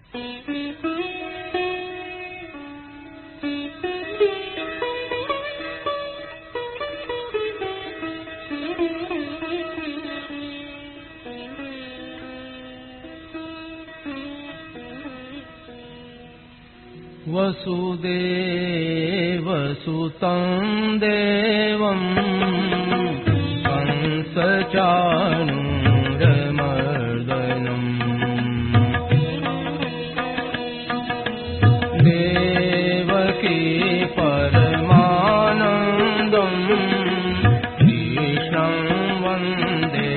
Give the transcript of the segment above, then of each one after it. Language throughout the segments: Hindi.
वसुदेवसुतं देवं कंसचाणूरमर्दनम् देवकी परमानन्दं कृष्णं वन्दे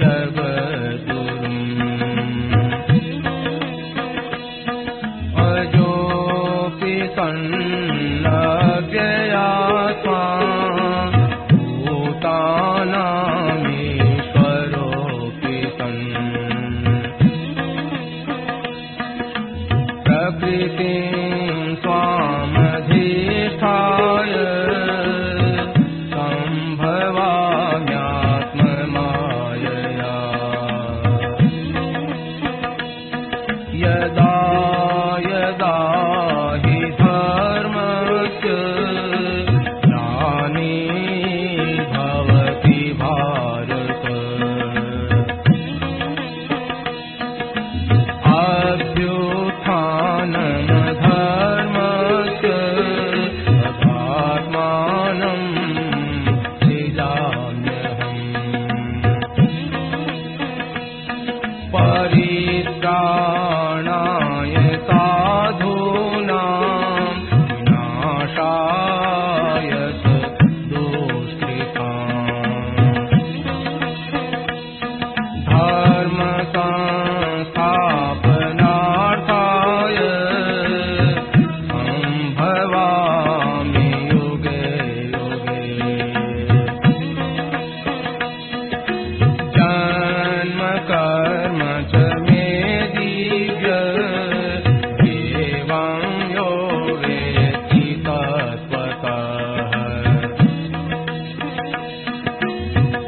जगद्गुरुम् सन्नव्ययात्मा भूतानामीश्वरोऽपि सन् प्रकृतिं स्वामधिष्ठाय सम्भवाम्यात्ममायया यदा यदा हि धर्मस्य ग्लानिर्भवति भारत अभ्युत्थानमधर्मस्य तदात्मानं सृजाम्यहम् परित्राणाय साधूनां विनाशाय दुष्कृताम् धर्मसंस्थापनार्थाय सम्भवामि युगे युगे जन्म कर्म च मे दिव्य एवं यो वेत्ति तत्त्वतः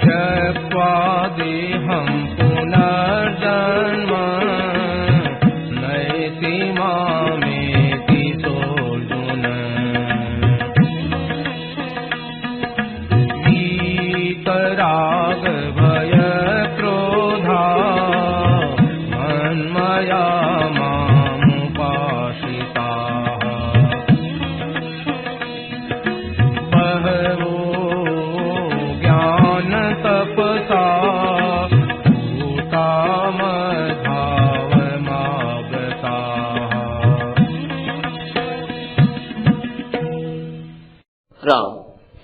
त्यक्त्वा देहं पुनर्जन्म नयति मामेति सोऽर्जुन वीतराग भय क्रोधा मन्मया मामुपाश्रिताः बहवो ज्ञानतपसा भूता मद्भावमागताः। राम।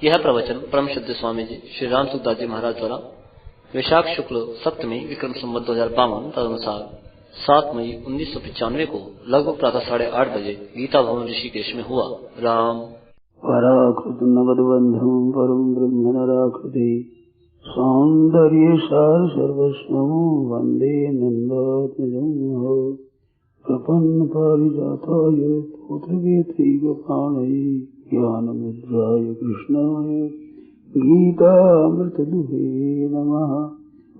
यह प्रवचन परम शुद्ध स्वामी जी श्री राम सुखदास जी महाराज द्वारा वैशाख शुक्ल सप्तमी विक्रम संवत 2052 तदनुसार 7 मई 1995 को लगभग प्रातः 8:30 बजे गीता भवन ऋषिकेश में हुआ। राम। पराकृत नवद्बन्धं परं ब्रह्म नराकृति सौन्दर्यसार सर्वस्वं वन्दे नन्दात्मजं प्रपन्न पारिजाताय पुत्रवेत्रैकपाणये ज्ञानमुद्राय कृष्णाय गीतामृतदुहे नमः।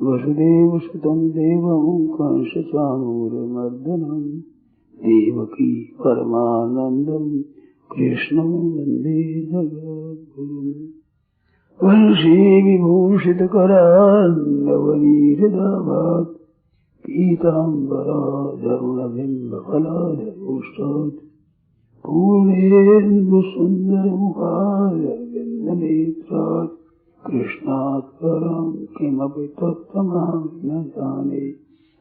वसुदेवसुतं देवं कंसचाणूरमर्दनं देवकी परमानन्दं कृष्णं वन्दे जगद्गुरुम्। वंशी विभूषितकरान्नवनीरदाभात् पीताम्बराधरुणबिम्बफलाधरोष्टात् पूर्णेन्दुसुन्दरमुखारविन्दनेत्रात् कृष्णात् परं किमपि तत्त्वमहं न जाने।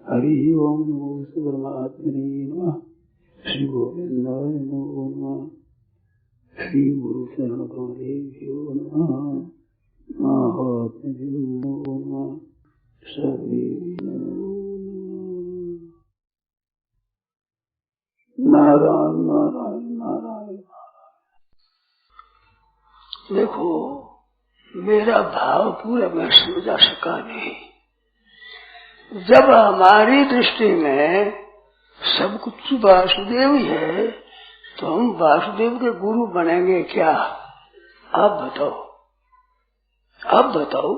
हरिः ओं नमो परमात्मने नमः। श्री गोविन्दाय नमो नमः। श्री गुरु शरणकमलेभ्यो नमः। महात्म्यभ्यो नमो नमः। सर्वे नमो नमः। नारायण नारायण नारायण नारायण। देखो, मेरा भाव पूरा मैं समझा सका नहीं। जब हमारी दृष्टि में सब कुछ वासुदेव ही है तो हम वासुदेव के गुरु बनेंगे क्या? आप बताओ, आप बताओ।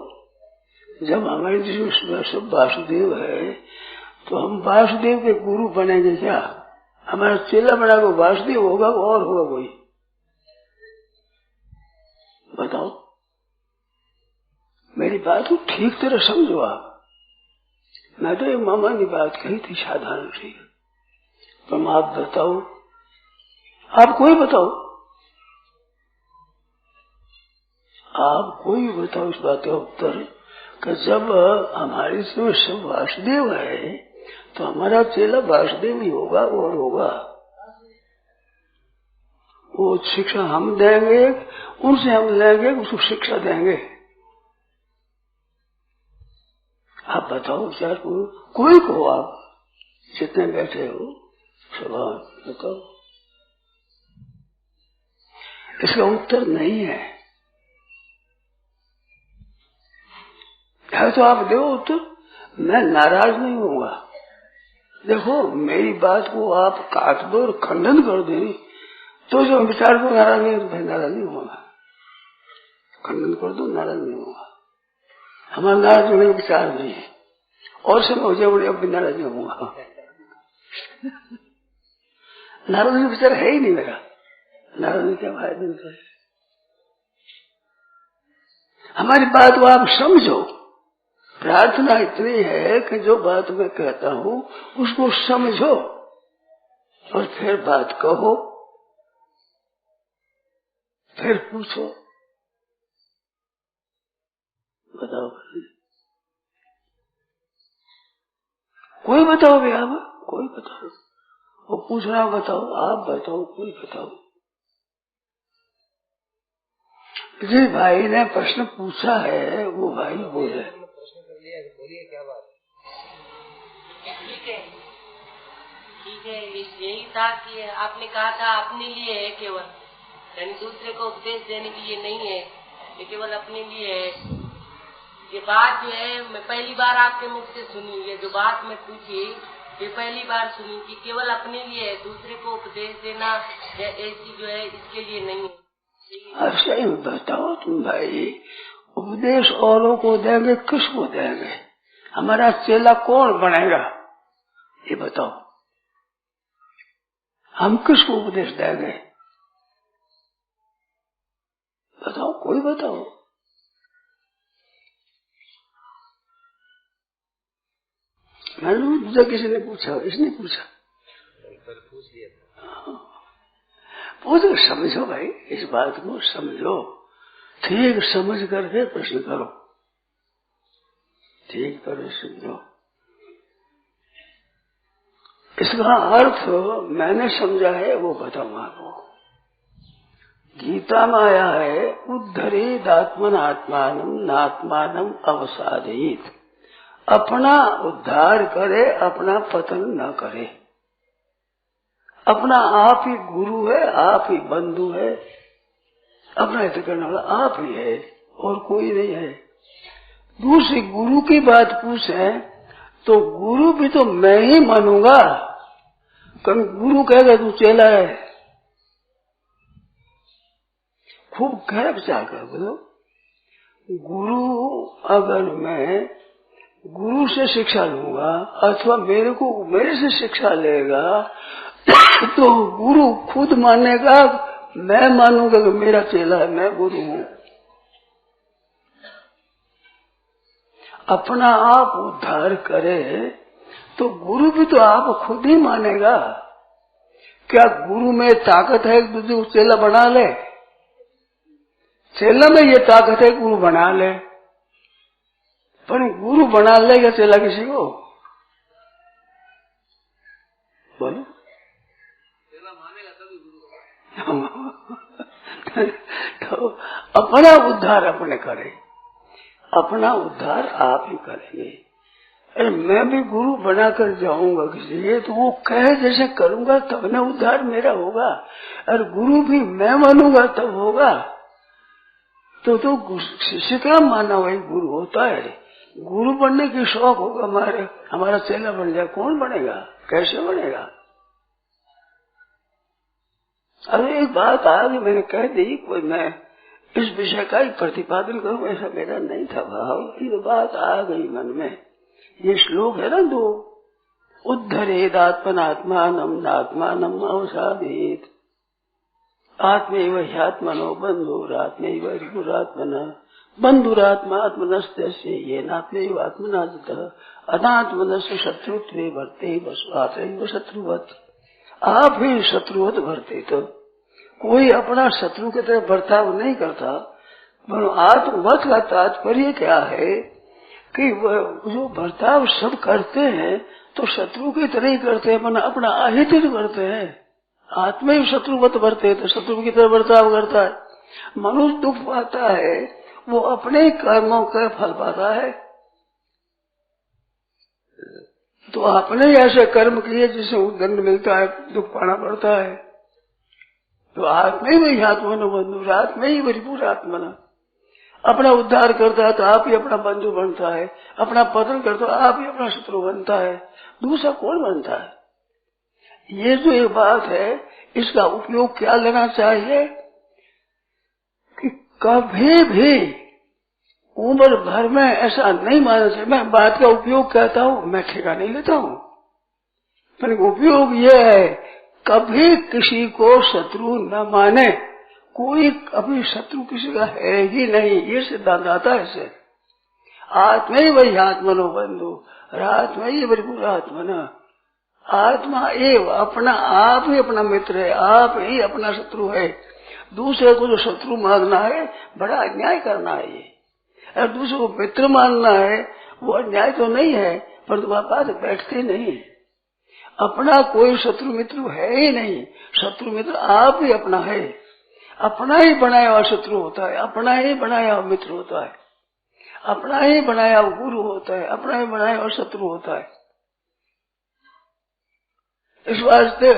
जब हमारी दृष्टि में सब वासुदेव है तो हम वासुदेव के गुरु बनेंगे क्या? हमारा चेला बना को वासुदेव होगा और होगा कोई? बताओ, मेरी बात को ठीक तरह समझो आप। मैं तो एक मामा की बात कही थी साधारण सी, तुम आप बताओ, आप कोई बताओ, आप कोई बताओ इस बात का उत्तर कि जब हमारे इसमें सब वासुदेव है तो हमारा चेला वासुदेव ही होगा और होगा। वो शिक्षा हम देंगे, उनसे हम लेंगे, उसको शिक्षा देंगे। आप बताओ विचार करो, कोई कहो, आप जितने बैठे हो सवाल बताओ। इसका उत्तर नहीं है तो आप दो उत्तर, मैं नाराज नहीं होऊंगा। देखो, मेरी बात को आप काट दो और खंडन कर दे तो जो विचार को नाराज नहीं होगा। खंडन कर दो, नाराज नहीं होगा। हमारा नाराज होने का विचार नहीं है, और समय हो जाए अब भी नाराज नहीं होगा। नाराज का विचार है ही नहीं मेरा। नाराज क्या फायदा नहीं। हमारी बात को आप समझो। प्रार्थना इतनी है कि जो बात मैं कहता हूं उसको समझो और फिर बात कहो, फिर पूछो। बताओ, कोई बताओ भैया, कोई बताओ। वो पूछना बताओ, आप बताओ, कोई बताओ। जी भाई ने प्रश्न पूछा है, वो भाई बोले। बोलिए क्या बात? ठीक है, यही था कि आपने कहा था अपने लिए है केवल, यानी दूसरे को उपदेश देने के लिए नहीं है, ये केवल अपने लिए है। ये बात जो है मैं पहली बार आपके मुख से सुनी, ये जो बात मैं पूछी ये पहली बार सुनी कि केवल अपने लिए है, दूसरे को उपदेश देना ऐसी जो है इसके लिए नहीं है। अच्छा ही बताओ तुम भाई, उपदेश औरों को देंगे, किसको देंगे? हमारा चेला कौन बनेगा ये बताओ। हम किसको उपदेश देंगे बताओ, कोई बताओ। मैंने दूसरा किसी ने पूछा, इसने पूछा, पूछ लिया था। पूछ समझो भाई, इस बात को समझो, ठीक समझ करके प्रश्न करो, ठीक तरह समझो। इसका अर्थ मैंने समझा है वो बताऊं आपको। गीता में आया है, उद्धरेद आत्मन आत्मानम नात्मानम अवसादेत। अपना उद्धार करे, अपना पतन न करे। अपना आप ही गुरु है, आप ही बंधु है, अपना हित करने वाला आप ही है और कोई नहीं है। दूसरी गुरु की बात पूछे तो गुरु भी तो मैं ही मानूंगा। कभी गुरु कहेगा तू चेला है, खूब गहरा विचार कर बोलो। गुरु अगर मैं गुरु से शिक्षा लूंगा अथवा मेरे से शिक्षा लेगा तो गुरु खुद मानेगा, मैं मानूंगा कि मेरा चेला है, मैं गुरु हूं। अपना आप उद्धार करे तो गुरु भी तो आप खुद ही मानेगा। क्या गुरु में ताकत है कि दूसरे को चेला बना ले? चेला में ये ताकत है गुरु बना ले, पर गुरु बना लेगा चेला किसी को? बोलो। चेला मानेगा तभी गुरु तो अपना उद्धार अपने करे, अपना उद्धार आप ही करेंगे। अरे मैं भी गुरु बनाकर जाऊंगा किसी के तो वो कहे जैसे करूंगा तब ना उद्धार मेरा होगा। अरे गुरु भी मैं मानूंगा तब होगा। तो शिष्य का माना वही गुरु होता है। गुरु बनने की शौक होगा हमारा चेला बन जाए, कौन बनेगा, कैसे बनेगा? अरे एक बात आज मैंने कह दी, कोई मैं इस विषय का ही प्रतिपादन करूं ऐसा मेरा नहीं था भाव, ये बात आ गई मन में। ये श्लोक है ना, दो उद्धरेदात्मनात्मानं नात्मानं अवसादेत। आत्मैव ह्यात्मनो बन्धुरात्मैव रिपुरात्मनः बन्धुरात्मात्मनस्तस्य येनात्मैव आत्मना जितः अनात्मनस्य शत्रुत्वे वर्ते बस्वात्रैव शत्रुवत्। आप ही शत्रुवत वर्तेत। कोई अपना शत्रु की तरह बर्ताव नहीं करता। आत्मवत का तात्पर्य क्या है कि वह जो बर्ताव सब करते हैं तो शत्रु की तरह ही करते हैं, मन अपना अहित करते हैं। आत्मा ही शत्रुवत वर्ते तो शत्रु की तरह बर्ताव करता है। मनुष्य दुख पाता है वो अपने कर्मों का फल पाता है। तो आपने ऐसे कर्म किए जिससे दंड मिलता है, दुख पाना पड़ता है। तो आत्मा ही आत्मनो बंधु आत्मा ही परिपूर्णात्मना। अपना उद्धार करता है तो आप ही अपना बंधु बनता है, अपना पतन करता है आप ही अपना शत्रु बनता है, दूसरा कौन बनता है। ये जो एक बात है इसका उपयोग क्या लेना चाहिए कि कभी भी उम्र भर में ऐसा नहीं मानना चाहिए। मैं बात का उपयोग कहता हूँ, मैं ठेका नहीं लेता हूँ, पर उपयोग ये है कभी किसी को शत्रु न माने। कोई कभी शत्रु किसी का है ही नहीं, ये सिद्धांत आता है इसे। आत्मा ही वही आत्मनो बंधु आत्मा ही परिपूर्णात्मना। आत्मा एव अपना आप ही अपना मित्र है, आप ही अपना शत्रु है। दूसरे को जो शत्रु मानना है बड़ा अन्याय करना है ये। और दूसरे को मित्र मानना है वो अन्याय तो नहीं है, पर वह बात बैठती नहीं है। अपना कोई शत्रु मित्र है ही नहीं, शत्रु मित्र आप ही अपना है। अपना ही बनाया हुआ शत्रु होता है, अपना ही बनाया हुआ मित्र होता है, अपना ही बनाया हुआ गुरु होता है, अपना ही बनाया हुआ शत्रु होता है। इस वास्ते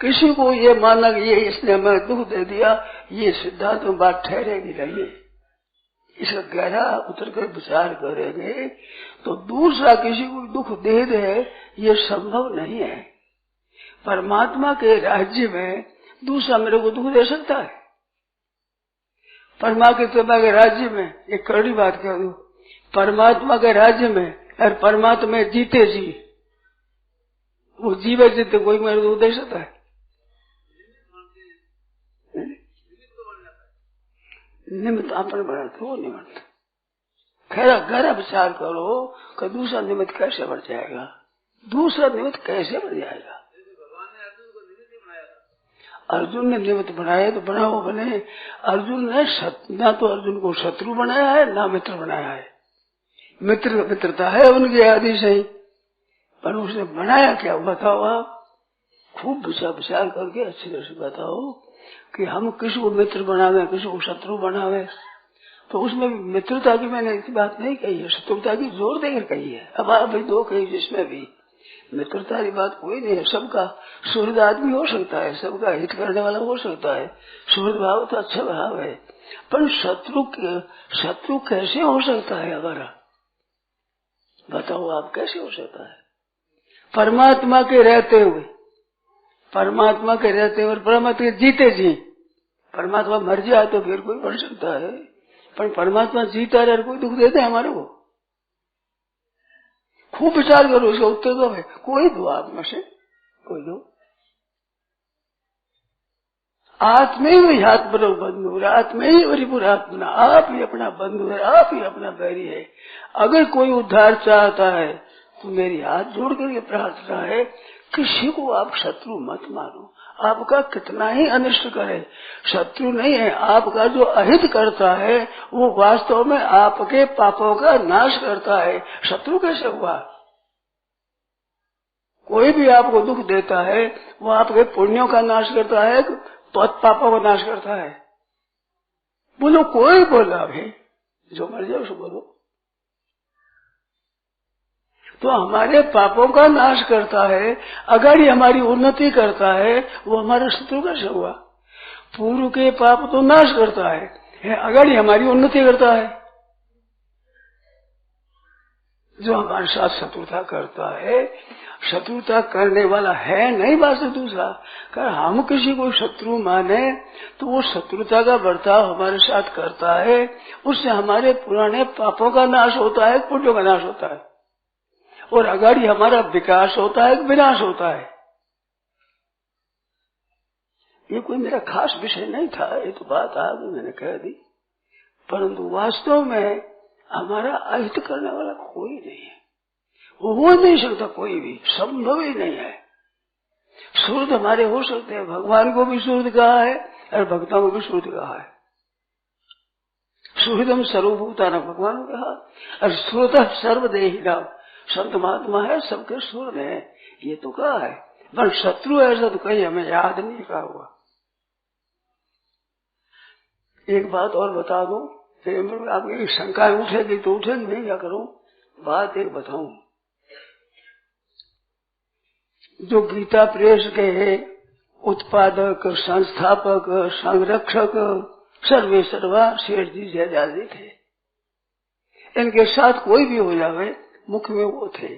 किसी को ये मानना कि ये इसने हमें दुख दे दिया, ये सिद्धांत में बात ठहरेगी नहीं। इसका गहरा उतर कर विचार करेंगे तो दूसरा किसी को दुख दे दे ये संभव नहीं है। परमात्मा के राज्य में दूसरा मेरे को दुख दे सकता है। परमात्मा के राज्य में एक कड़ी बात कह दूं, परमात्मा के राज्य में और परमात्मा में जीते जी वो जीवे जीते कोई मेरे को दे सकता है। निमित्त आपने बनाते वो नहीं बनता। गहरा विचार करो कि दूसरा निमित्त कैसे बढ़ जाएगा, दूसरा निमित्त कैसे बढ़ जाएगा। अर्जुन ने निमित्त बनाया तो बनाओ बने। अर्जुन ने ना तो अर्जुन को शत्रु बनाया है ना मित्र बनाया है। मित्रता है उनकी आदि से ही, पर उसने बनाया क्या बताओ आप। खूब विचार करके अच्छी तरह से बताओ कि हम किसी को मित्र बनावे किसी को शत्रु बनावे, तो उसमें मित्रता की मैंने इतनी बात नहीं कही है, शत्रुता की जोर देकर कही है। अब आप भी दो कही जिसमें भी मित्रता की बात कोई नहीं है। सबका सुहृद आदमी हो सकता है, सबका हित करने वाला हो सकता है, सुहृद भाव तो अच्छा भाव है, पर शत्रु कैसे हो सकता है हमारा, बताओ आप कैसे हो सकता है। परमात्मा के रहते हुए परमात्मा के जीते जी, परमात्मा मर जाए तो फिर कोई बन सकता है, पर परमात्मा जीता रहे कोई दुख देते हमारे को। खूब विचार करो, इसका उत्तर दो है कोई दो आप में से कोई दो। आत्मा ही आत्मनो बंधु आत्मा ही परिपूर्णात्मना। आप ही अपना बंधु है, आप ही अपना बैरी है। अगर कोई उद्धार चाहता है तो मेरी हाथ जोड़ कर ये प्रार्थना है, किसी को आप शत्रु मत मानो। आपका कितना ही अनिष्ट करे, शत्रु नहीं है। आपका जो अहित करता है वो वास्तव में आपके पापों का नाश करता है। शत्रु कैसे हुआ? कोई भी आपको दुख देता है वो आपके पुण्यों का नाश करता है, पापों का नाश करता है। बोलो कोई बोला भाई, जो मर जाए उसको बोलो। तो हमारे पापों का नाश करता है, अगर ये हमारी उन्नति करता है, वो हमारा शत्रु कैसे हुआ? पूर्व के पाप तो नाश करता है, अगर ये हमारी उन्नति करता है। जो हमारे साथ शत्रुता करता है, शत्रुता करने वाला है नहीं बात से दूसरा। अगर हम किसी को शत्रु माने तो वो शत्रुता का बर्ताव हमारे साथ करता है, उससे हमारे पुराने पापों का नाश होता है, पुण्यों का नाश होता है। और अगाड़ी हमारा विकास होता है, विनाश होता है। ये कोई मेरा खास विषय नहीं था, ये तो बात आगे मैंने कह दी, परंतु वास्तव में हमारा अहित करने वाला कोई नहीं है, हो नहीं सकता, कोई भी संभव ही नहीं है। सूर्य हमारे हो सकते हैं, भगवान को भी सूर्य कहा है और भक्तों को भी सूर्य कहा है। सूर्यम सर्वभूतान भगवान ने कहा, और सूर्य सर्वदेही नाम, संत महात्मा है सबके सूर्य है, ये तो कहा है। पर शत्रु ऐसा तो कहीं हमें याद नहीं कहा हुआ। एक बात और बता दो, फिर आपकी शंकाएं उठेगी तो उठेगी, नहीं क्या करूं, बात एक बताऊं। जो गीता प्रेस के उत्पादक, संस्थापक, संरक्षक सर्वे सर्वा शेठ जी जयदादी थे। इनके साथ कोई भी हो जावे, मुख्य में वो थे,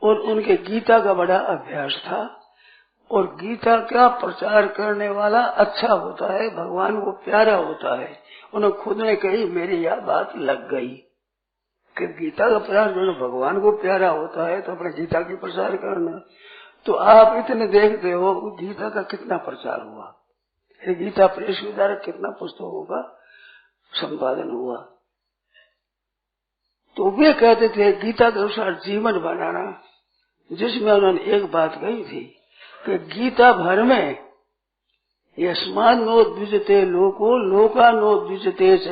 और उनके गीता का बड़ा अभ्यास था। और गीता का प्रचार करने वाला अच्छा होता है, भगवान को प्यारा होता है। उन्होंने खुद ने कही, मेरी यह बात लग गई कि गीता का प्रचार जो भगवान को प्यारा होता है तो अपने गीता की प्रचार करना। तो आप इतने देखते हो गीता का कितना प्रचार हुआ, गीता प्रेस के द्वारा कितना पुस्तकों का संपादन हुआ। तो वे कहते थे गीता के अनुसार जीवन बनाना, जिसमें उन्होंने एक बात कही थी कि गीता भर में यस्मान् नोद्विजते लोको लोकानोद्विजते च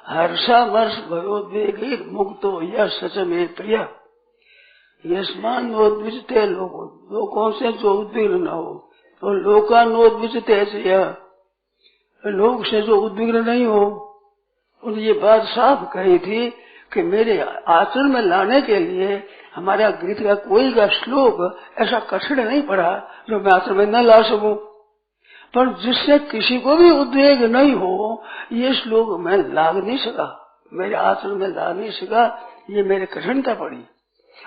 हर्षामर्ष भयोद्वेगी मुक्तो यह सच में प्रिय। यस्मान् नोद्विजते लोको, लोगों से जो उद्विग्न न हो, और लोकानोद्विजते च लोग से जो उद्विग्न नहीं हो। उन्होंने ये बात साफ कही थी कि मेरे आचरण में लाने के लिए हमारा गीता का कोई का श्लोक ऐसा कठिन नहीं पड़ा जो मैं आचरण में न ला सकूं, पर जिससे किसी को भी उद्वेग नहीं हो, ये श्लोक मैं ला नहीं सका, मेरे आचरण में ला नहीं सका, ये मेरे कठिनता पड़ी।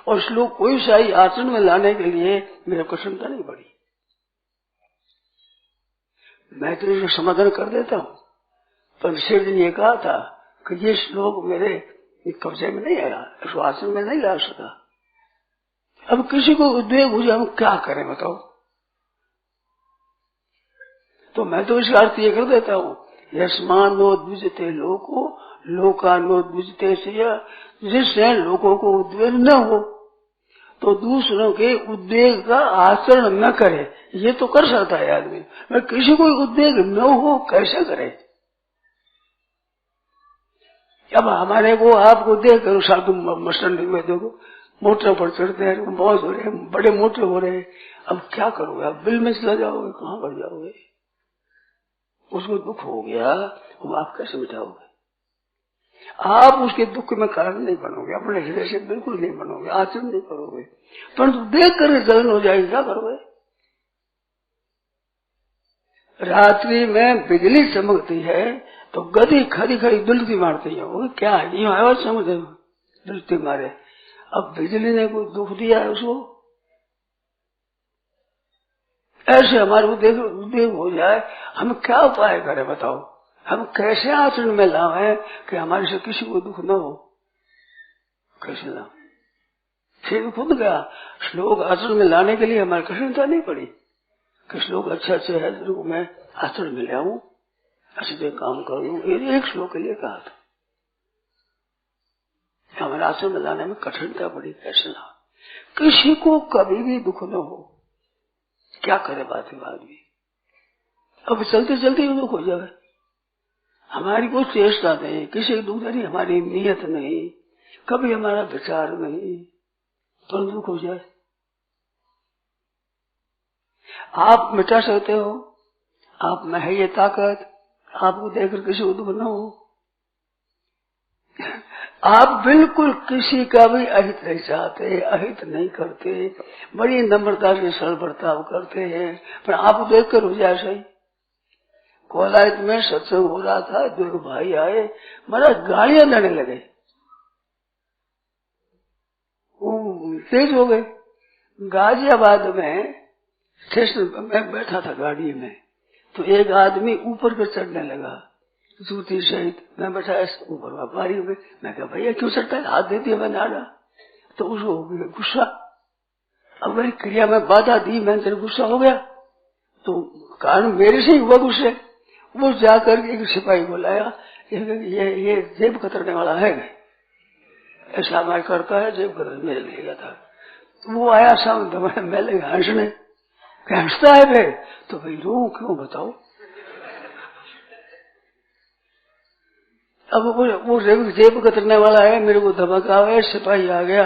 और श्लोक कोई सा ही आचरण में लाने के लिए मेरे कठिनता नहीं पड़ी। मैं तो इसे समाधान कर देता हूँ, पर शेर जी ने कहा था कि ये श्लोक मेरे कब्जे में नहीं आया, इसको आचरण में नहीं ला सका। अब किसी को उद्वेग हो जाए, हम क्या करें बताओ। तो मैं तो इसका अर्थ ये कर देता हूँ, यस्मान् नोद्विजते लोको लोकानोद्विजते से, जिससे लोगों को उद्वेग न हो तो दूसरों के उद्वेग का आचरण न करे। ये तो कर सकता है आदमी, मैं किसी को उद्वेग न हो कैसे करे। अब हमारे को आपको देख कर साधु मस्टन में देखो मोटर पर चढ़ते हैं, मौज हो रहे हैं, बड़े मोटे हो रहे हैं, अब क्या करोगे, आप बिल में चला जाओगे, कहाँ बढ़ जाओगे। उसको दुख हो गया, वो आप कैसे मिटाओगे। आप उसके दुख में कारण नहीं बनोगे, अपने हृदय से बिल्कुल नहीं बनोगे, आचरण नहीं करोगे, परंतु देख कर जलन हो जाएगी, क्या करोगे। रात्रि में बिजली चमकती है तो गधी खड़ी खड़ी दुलती मारती है, वो क्या है, ये आवाज समझे दुलती मारे। अब बिजली ने कोई दुख दिया है उसको, ऐसे हमारे उद्वेग हो जाए, हम क्या उपाय करें बताओ। हम कैसे आचरण में लाए कि हमारे से किसी को दुख न हो, कैसे लाओ। फिर खुद गया श्लोक आचरण में लाने के लिए हमारी कठिनता नहीं पड़ी कि श्लोक अच्छा अच्छा है जो मैं आचरण में ले आऊं, अच्छे काम करूं। एक श्लोक के लिए कहा था, हमारे आचरण में लाने में कठिनता पड़ी, कैसे ला। किसी को कभी भी दुख न हो, क्या करे बात आदमी। अब चलते चलते दुख हो जाए, हमारी कोई चेष्टा नहीं, किसी दुख नहीं, हमारी नियत नहीं, कभी हमारा विचार नहीं, तो दुख हो जाए। आप मिटा सकते हो, आप में है ये ताकत, आपको देखकर किसी को दुख न हो। आप बिल्कुल किसी का भी अहित नहीं चाहते, अहित नहीं करते, बड़ी नम्रता से सरल बर्ताव करते हैं, पर आप देखकर हो जाए सही। कोलायत में सत्संग हो रहा था, दो एक भाई आए, महाराज गालियां देने लगे, तेज हो गए। गाजियाबाद में स्टेशन में बैठा था गाड़ी में, तो एक आदमी ऊपर पर चढ़ने लगा जूती सहित, मैं बैठा ऊपर बारी में। मैं कहा भैया क्यों चढ़ता है, हाथ दे दिया मैंने आड़ा। तो उसको हो गया गुस्सा। अब मेरी क्रिया में बाधा दी, मैंने तेरे गुस्सा हो गया, तो कारण मेरे से ही हुआ गुस्से। वो जाकर एक सिपाही को लाया, ये जेब कतरने वाला है, ऐसा मैं करता है, जेब कतर मेरे ले गया था। वो आया सामने, मैं लगे हंसने, हंसता है भाई, तो भाई रो क्यों बताओ। अब वो जेब कतरने वाला है, मेरे को धमका है, सिपाही आ गया।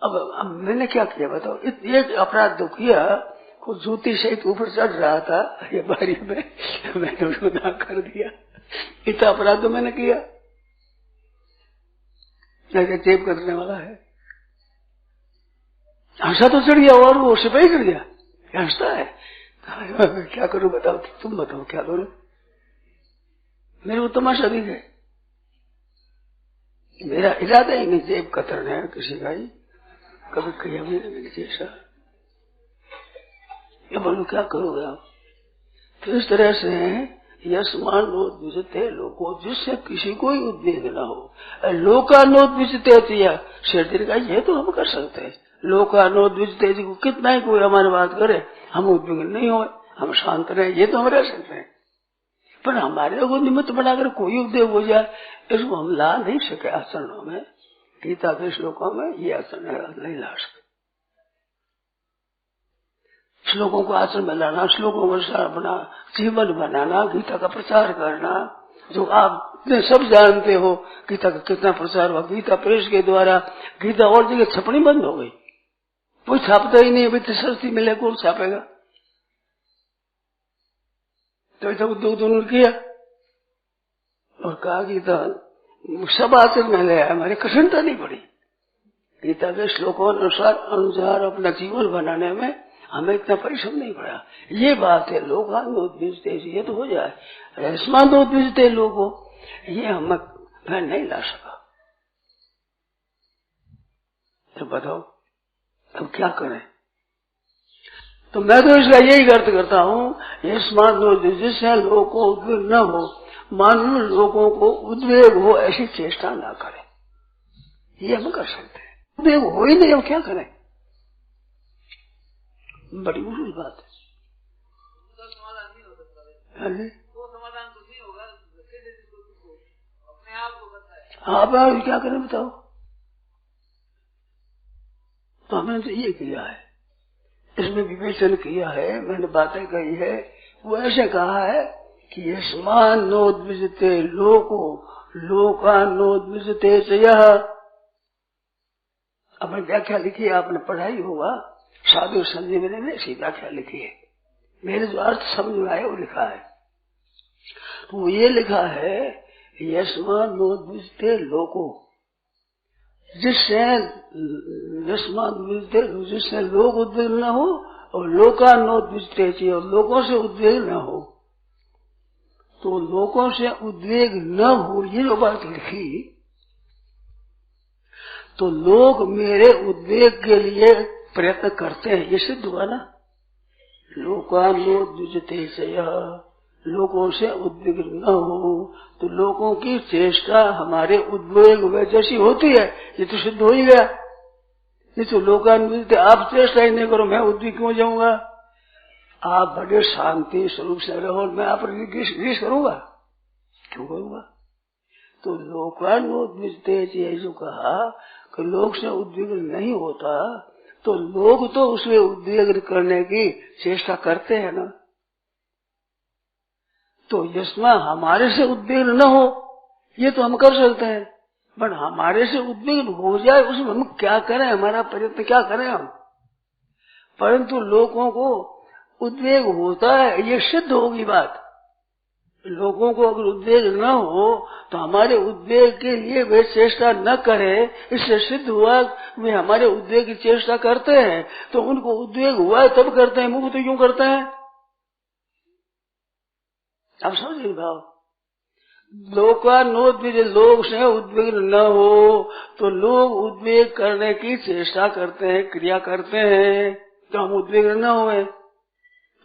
अब मैंने क्या किया बताओ, एक अपराध तो किया, को जूती से ऊपर चढ़ रहा था ये बारी में, मैंने उसको ना कर दिया। इतना अपराध तो मैंने किया, जेब कतरने वाला है। हंसा तो चढ़ गया और वो सिपाही चढ़ गया, हंसता है। क्या करूं बताओ, तुम बताओ क्या करूं, मेरे को तमाशा दिख है। मेरा इरादा ही नहीं जेब कतरना है किसी का ही, कभी किया भी नहीं जैसा। ये बोलो क्या करोगे आप। तो इस तरह से यस्मान नोद्विजते लोको, जिससे किसी को ही उद्वेग न हो। लोकानोद्विजते शेर का ये तो हम कर सकते हैं। लोकानोद्विजते को कितना ही कोई हमारी बात करे, हम उद्वेग नहीं हो, हम शांत रहे, ये तो हम रह सकते हैं। पर हमारे को निमित्त बनाकर कोई उद्वेग हो जाए, इसको हम ला नहीं सके आचरणों में। गीता के श्लोकों में ये आचरण नहीं ला सकते। श्लोकों को आचरण में लाना, श्लोकों को अपना जीवन बनाना, गीता का प्रचार करना, जो आप सब जानते हो गीता का कितना प्रचार हुआ। गीता प्रेस के द्वारा गीता और जगह छपनी बंद हो गई, कोई छापता ही नहीं। अभी सस्ती मिले कौन छापेगा, तो ऐसा उद्योग दोनों किया और कहा गीता सब आचरण में ले आया, हमारी कठिनता नहीं पड़ी। गीता के श्लोकों अनुसार अपना जीवन बनाने में हमें इतना परिश्रम नहीं पड़ा। ये बात है, लोकानोद्विजते, ये तो हो जाए। रस्मानोद्विजते लोगों, ये हम मैं नहीं ला सका। तो बताओ अब क्या करें। तो मैं तो इसका यही अर्थ करता हूँ, जिससे लोगों को उद्वेग न हो, मानो लोगों को उद्वेग हो ऐसी चेष्टा ना करें, ये हम कर सकते हैं। उद्वेग हो ही नहीं, हम क्या करें, बड़ी मुश्किल बात है। समाधान तो नहीं होगा, अपने आप को करता है। आप क्या करें बताओ। तो हमने तो ये किया है, इसमें विवेचन किया है, मैंने बातें कही है। वो ऐसे कहा है कि यस्मान नोद्विजते लोको लोकानोद्विजते च यः। अपने व्याख्या लिखी है, आपने पढ़ाई होगा, साधु संजीवनी ने ऐसी व्याख्या लिखी है। मेरे जो अर्थ समझ में आए वो लिखा है। तो वो ये लिखा है यस्मान नोद्विजते लोको, जिससे लोग उद्वेग न हो, और लोकानोद्विजते चाहिए, और लोगों से उद्वेग न हो। तो लोगों से उद्वेग न हो ये जो बात लिखी, तो लोग मेरे उद्वेग के लिए प्रयत्न करते हैं, ये सिद्ध हुआ ना। लोकानोद्विजते चाहिए, लोगों से उद्वेग न हो, तो लोगों की चेष्टा हमारे उद्वेग में जैसी होती है, ये तो सिद्ध हो ही गया। नहीं तो लोकान्वित आप चेष्टा ही नहीं करो, मैं उद्वेग क्यों जाऊंगा। आप बड़े शांति स्वरूप से रहो, मैं आप रीस करूंगा, क्यों करूंगा। तो लोकान्वित जो कहा कि लोग से उद्वेग नहीं होता, तो लोग तो उसमें उद्वेग करने की चेष्टा करते हैं ना। तो जिसमें हमारे से उद्वेग न हो ये तो हम कर सकते हैं, पर हमारे से उद्वेग हो जाए उसमें हम क्या करें, हमारा प्रयत्न क्या करें हम। परंतु लोगों को उद्वेग होता है, ये सिद्ध होगी बात। लोगों को अगर उद्वेग न हो तो हमारे उद्वेग के लिए वे चेष्टा न करे, इससे सिद्ध हुआ वे हमारे उद्वेग की चेष्टा करते हैं। तो उनको उद्वेग हुआ है तब करते हैं, मुझे तो क्यों करते हैं। आप समझिए भाव। लोकानोद्विज, लोग से उद्वेग न हो तो लोग उद्वेग करने की चेष्टा करते हैं, क्रिया करते हैं, तो हम उद्वेग न हुए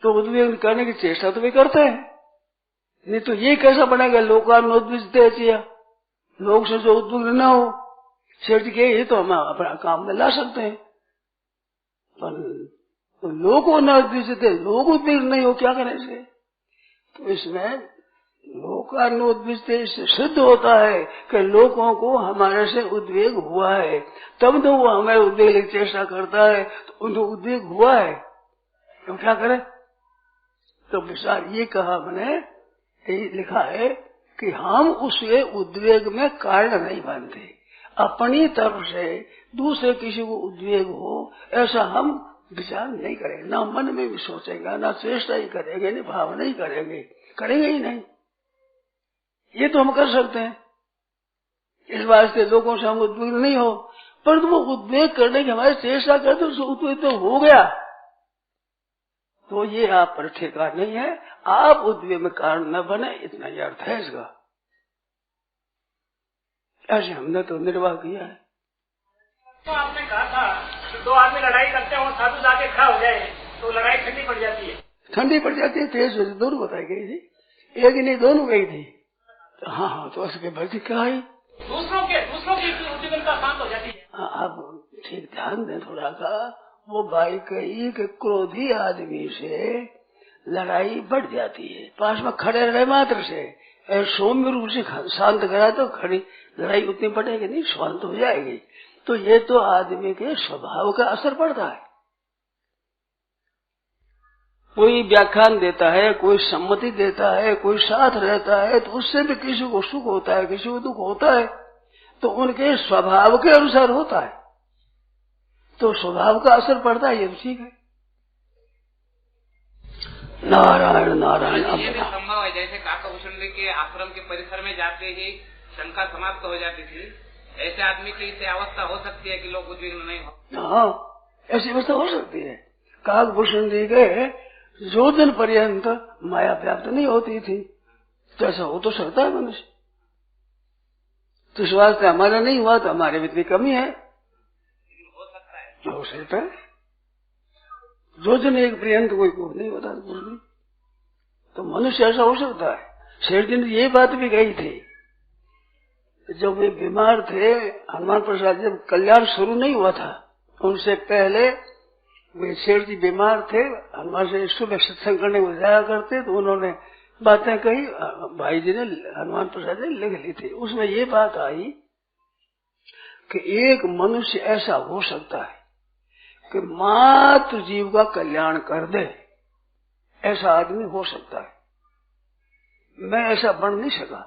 तो उद्वेग करने की चेष्टा तो वे करते हैं। नहीं तो ये कैसा बनेगा लोकानोद्विज, लोग से जो उद्वेग न हो, सेठ जी के तो हम अपना काम में ला सकते हैं, पर तो लोगों न उद्विजते, लोग उद्विग्न नहीं हो, क्या करें इसे? तो इसमें लोकानुद्विजते इससे सिद्ध होता है कि लोगों को हमारे से उद्वेग हुआ है, तब तो वो हमें उद्वेग की चेष्टा करता है, तो उनको उद्वेग हुआ है, तो क्या करें? तो विचार ये कहा, मैंने यही लिखा है कि हम उसे उद्वेग में कारण नहीं बनते, अपनी तरफ से दूसरे किसी को उद्वेग हो ऐसा हम विचार नहीं करेंगे, ना मन में भी सोचेंगे, ना चेष्टा ही करेंगे, ना भावना ही करेंगे ही नहीं। ये तो हम कर सकते हैं, इस वास्ते लोगों से हम उद्वेग नहीं हो, पर वो उद्वेग करने की हमारी चेष्टा करते उद्वेग तो हो गया, तो ये आप पर ठेका नहीं है, आप उद्वेग में कारण न बने, इतना ही अर्थ है इसका। ऐसे हमने तो निर्वाह किया है। तो आपने कहा था कि दो आदमी लड़ाई करते हैं और साधु जाके खड़ा हो जाए तो लड़ाई ठंडी पड़ जाती है। ठंडी पड़ जाती है, तेज वजह दोनों बताई गई थी, एक ही नहीं दोनों गई थी। हाँ, तो उसके बाद क्या है, दूसरों की उद्विग्नता शांत हो जाती है। हाँ, आप ठीक ध्यान दें थोड़ा सा। वो बाई कही कि क्रोधी आदमी से लड़ाई बढ़ जाती है, पास में खड़े रहे मात्र से, सौम्य रूप से शांत करा तो खड़ी लड़ाई उतनी बढ़ेगी नहीं, शांत हो जाएगी। तो ये तो आदमी के स्वभाव का असर पड़ता है, कोई व्याख्यान देता है, कोई सम्मति देता है, कोई साथ रहता है, तो उससे भी किसी को सुख होता है, किसी को दुख होता है, तो उनके स्वभाव के अनुसार होता है, तो स्वभाव का असर पड़ता है, ये ठीक है। नारायण नारायण। अब ये भी संभव है, जैसे काकाभूषण के आश्रम के परिसर में जाते ही शंका समाप्त हो जाती थी, ऐसे आदमी की इसे अवस्था हो सकती है कि लोग उद्विग्न नहीं हो। हाँ, ऐसी अवस्था हो सकती है। काकभूषण जी के जो दिन पर्यंत माया व्याप्त नहीं होती थी, तो ऐसा हो तो सकता है मनुष्य। तो इस वास्ते हमारा नहीं हुआ तो हमारे में इतनी कमी है, हो सकता है, जो हो सकता है। जो दिन एक पर्यंत कोई को नहीं होता तो मनुष्य ऐसा हो सकता है। शेर जी ने ये बात भी कही थी, जब वे बीमार थे, हनुमान प्रसाद जब कल्याण शुरू नहीं हुआ था, उनसे पहले वे शेर जी बीमार थे, हनुमान से सुबह सत्संग करने को जाया करते, तो उन्होंने बातें कही, भाई जी ने हनुमान प्रसाद ने लिख ली थी। उसमें ये बात आई कि एक मनुष्य ऐसा हो सकता है कि मात्र जीव का कल्याण कर दे, ऐसा आदमी हो सकता है। मैं ऐसा बन नहीं सका,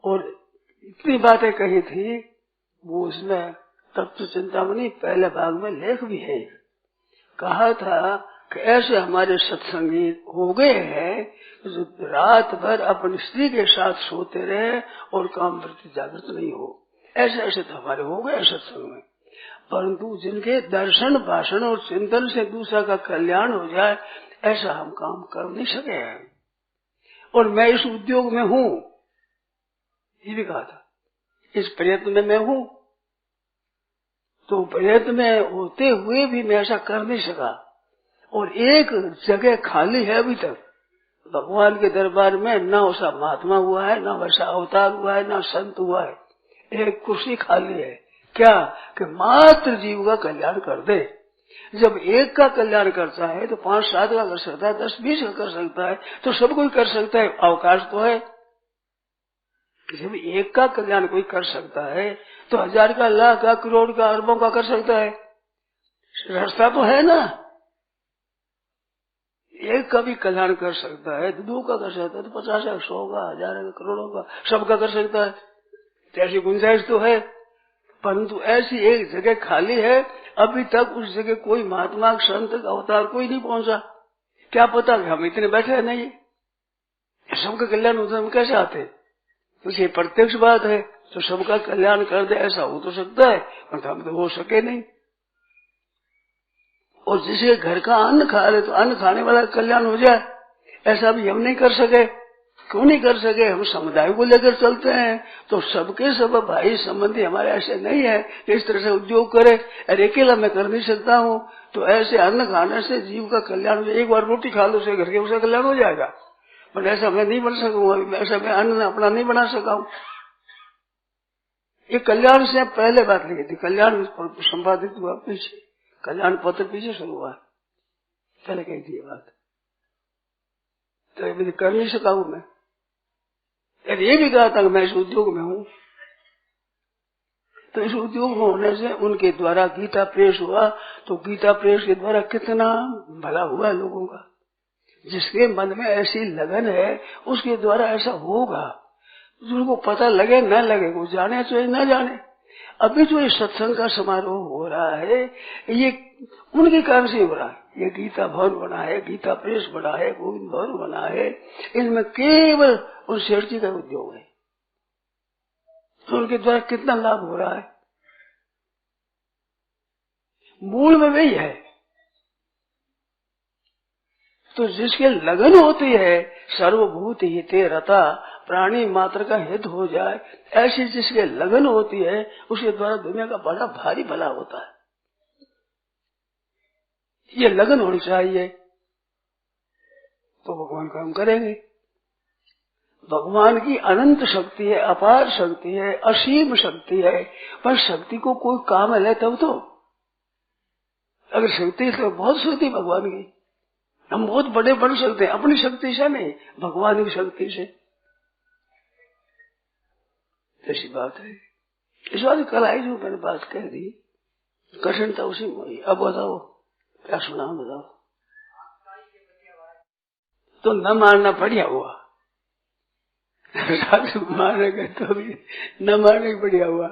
और इतनी बातें कही थी, वो उसमें तत्व चिंतामणि पहले भाग में लेख भी है। कहा था कि ऐसे हमारे सत्संगी हो गए हैं जो रात भर अपनी स्त्री के साथ सोते रहे और काम प्रति जागृत नहीं हो, ऐसे ऐसे तो हमारे हो गए सत्संग में। परंतु जिनके दर्शन भाषण और चिंतन से दूसरा का कल्याण हो जाए, ऐसा हम काम कर नहीं सके हैं। और मैं इस उद्योग में हूँ, ये भी कहा था, इस प्रयत्न में मैं हूँ, तो प्रयत्न में होते हुए भी मैं ऐसा कर नहीं सका। और एक जगह खाली है अभी तक भगवान के दरबार में, न वैसा महात्मा हुआ है, न वैसा अवतार हुआ है, न संत हुआ है, एक कुर्सी खाली है। क्या कि मात्र जीव का कल्याण कर दे। जब एक का कल्याण करता है तो 5-7 का कर सकता है, 10-20 का कर सकता है, तो सब कोई कर सकता है, अवकाश तो है। जब एक का कल्याण कोई कर सकता है तो 1000 का, लाख का, करोड़ का, अरबों का कर सकता है, रास्ता तो है ना। एक का भी कल्याण कर सकता है, 2 का कर सकता है, तो 50 का, 100 का, 1000 का, करोड़ों का, सबका कर सकता है, ऐसी गुंजाइश तो है। परंतु ऐसी एक जगह खाली है, अभी तक उस जगह कोई महात्मा, संत, अवतार कोई नहीं पहुंचा। क्या पता कि हम इतने बैठे नहीं, सबका कल्याण होता, हम कैसे आते? तो ये प्रत्यक्ष बात है, तो सबका कल्याण कर दे ऐसा हो तो सकता है, पर हम तो हो सके नहीं। और जिसे घर का अन्न खा रहे तो अन्न खाने वाला कल्याण हो जाए, ऐसा भी हम नहीं कर सके। क्यों नहीं कर सके? हम समुदाय को लेकर चलते हैं, तो सबके सब भाई संबंधी हमारे ऐसे नहीं है कि इस तरह से उद्योग करे, अरे अकेला मैं कर नहीं सकता हूँ। तो ऐसे अन्न खाने से जीव का कल्याण, एक बार रोटी खा लो उसे घर के, उसका कल्याण हो जाएगा। पर ऐसा मैं नहीं बन सकूंगा, ऐसा मैं अन्न अपना नहीं बना सका हूँ। ये कल्याण से पहले बात लिखी थी, कल्याण संपादित हुआ पीछे, कल्याण पत्र पीछे शुरू हुआ, पहले कही थी ये बात। तो ये कर नहीं सका हूं मैं। ये भी कहा था कि मैं इस उद्योग में हूं, तो इस उद्योग में होने से उनके द्वारा गीता प्रेस हुआ, तो गीता प्रेस के द्वारा कितना भला हुआ लोगों का। जिसके मन में ऐसी लगन है उसके द्वारा ऐसा होगा। जिनको पता लगे न लगे, वो जाने चाहे न जाने। अभी जो ये सत्संग का समारोह हो रहा है ये उनके कारण से हो रहा है। ये गीता भवन बना है, गीता प्रेस बना है, गोविंद भवन बना है, इनमें केवल उन सेठ जी का उद्योग है। तो उनके द्वारा कितना लाभ हो रहा है, मूल में वही है। तो जिसके लगन होती है, सर्वभूत हिते रता, प्राणी मात्र का हित हो जाए, ऐसी जिसके लगन होती है उसके द्वारा दुनिया का बड़ा भारी भला होता है। ये लगन होनी चाहिए तो भगवान काम करेंगे। भगवान की अनंत शक्ति है, अपार शक्ति है, असीम शक्ति है, पर शक्ति को कोई काम ले तब तो। अगर शक्ति तो बहुत शक्ति भगवान की, हम बहुत बड़े बन सकते हैं अपनी शक्ति से नहीं, भगवान की शक्ति से। ऐसी बात है। इस बात कल आई जो मैंने बात कह दी, कठिनता उसी में हुई। अब बताओ क्या सुना, बताओ। तो न मारना बढ़िया हुआ, मारेगा तो भी न मारने बढ़िया हुआ।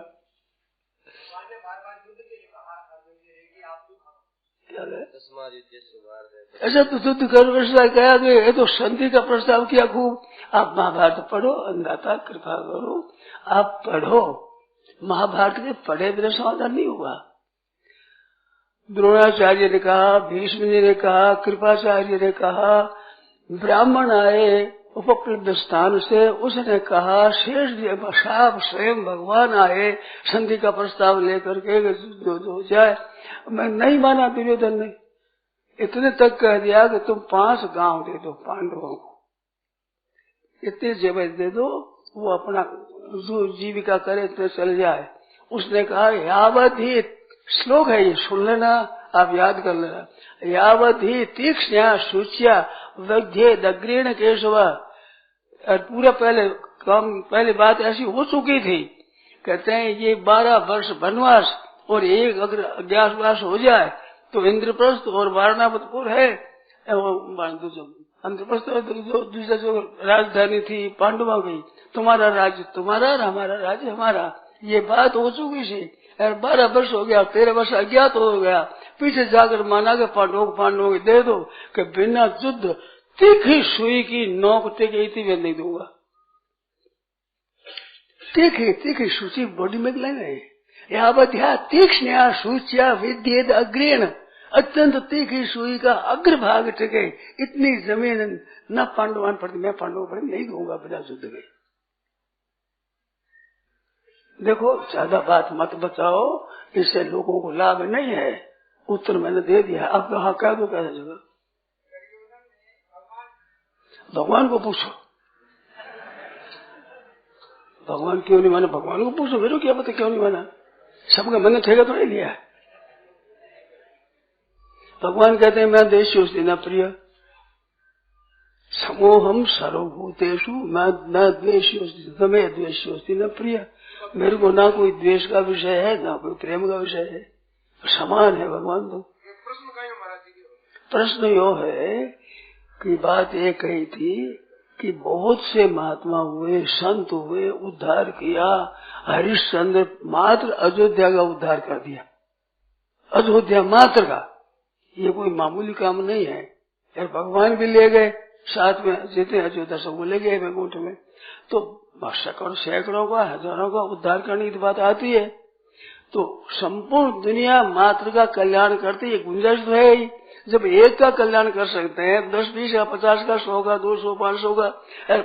ऐसा तो युद्ध कर गया कि ये तो शांति का प्रस्ताव किया खूब। आप महाभारत पढ़ो, अंधाता कृपा करो, आप पढ़ो महाभारत के पढ़े बिना समाधान नहीं हुआ। द्रोणाचार्य ने कहा, भीष्म जी ने कहा, कृपाचार्य ने कहा, ब्राह्मण आए उपलब्ध स्थान से, उसने कहा, शेष जी साफ स्वयं भगवान आए संधि का प्रस्ताव लेकर के जो जाए। मैं नहीं माना दुर्योधन ने, इतने तक कह दिया कि तुम 5 गांव दे दो पांडवों को, इतने जगह दे दो, वो अपना जो जीविका करे तो चल जाए। उसने कहा यावत ही, श्लोक है ये, सुन लेना, आप याद कर लेना। यावत ही तीक्ष्ण सूच्या वध्य दग्रीण केशव। और पूरा पहले बात ऐसी हो चुकी थी, कहते हैं ये 12 वर्ष वनवास और एक अगर अज्ञातवास हो जाए तो इंद्रप्रस्थ और वारणावतपुर है, इंद्रप्रस्थ जो दूसरा जो राजधानी थी पांडवों की, तुम्हारा राज्य तुम्हारा और हमारा राज्य हमारा, ये बात हो चुकी थी। 12 वर्ष हो गया, 13 वर्ष अज्ञात हो गया। पीछे जाकर माना कि पांडवों को दे दो कि बिना युद्ध तीखी सुई की नोक टेके इतनी मैं नहीं दूंगा। तीखी सूची बॉडी में लेंगे। यावत्या तीक्ष्ण सूच्या विद्येद अग्रेण, अत्यंत तीखी सुई का अग्रभाग टिके, इतनी जमीन न पांडवान पर, मैं पांडवों पर नहीं दूंगा बिना युद्ध के। देखो ज्यादा बात मत बचाओ, इससे लोगों को लाभ नहीं है। उत्तर मैंने दे दिया, अब कहा कह दो कैसे जगह। भगवान को पूछो, भगवान क्यों नहीं माना, भगवान को पूछो, मेरे क्या पता क्यों नहीं माना, सबका मैंने ठेका तो नहीं लिया। भगवान कहते हैं मैं देश्योस्ति न प्रिय समोहम सर्वभूतेषु न द्वेष्योस्ति तमे द्वेष्योस्ति न प्रिय। मेरे को ना कोई द्वेष का विषय है ना कोई प्रेम का विषय है, समान है भगवान। तो प्रश्न यो है कि बात ये कही थी कि बहुत से महात्मा हुए, संत हुए, उद्धार किया। हरिश्चंद्र मात्र अयोध्या का उद्धार कर दिया, अयोध्या मात्र का, ये कोई मामूली काम नहीं है। यार भगवान भी ले गए साथ में, जितने अयोध्या सबको ले गए वैकुंठ में। तो सैकड़ों का, हजारों का उद्धार करने की बात आती है। तो संपूर्ण दुनिया मात्र का कल्याण करती है, गुंजाइश तो है ही। जब एक का कल्याण कर सकते हैं, 10, 20 का, 50 का, 100 का, 200, 500 का,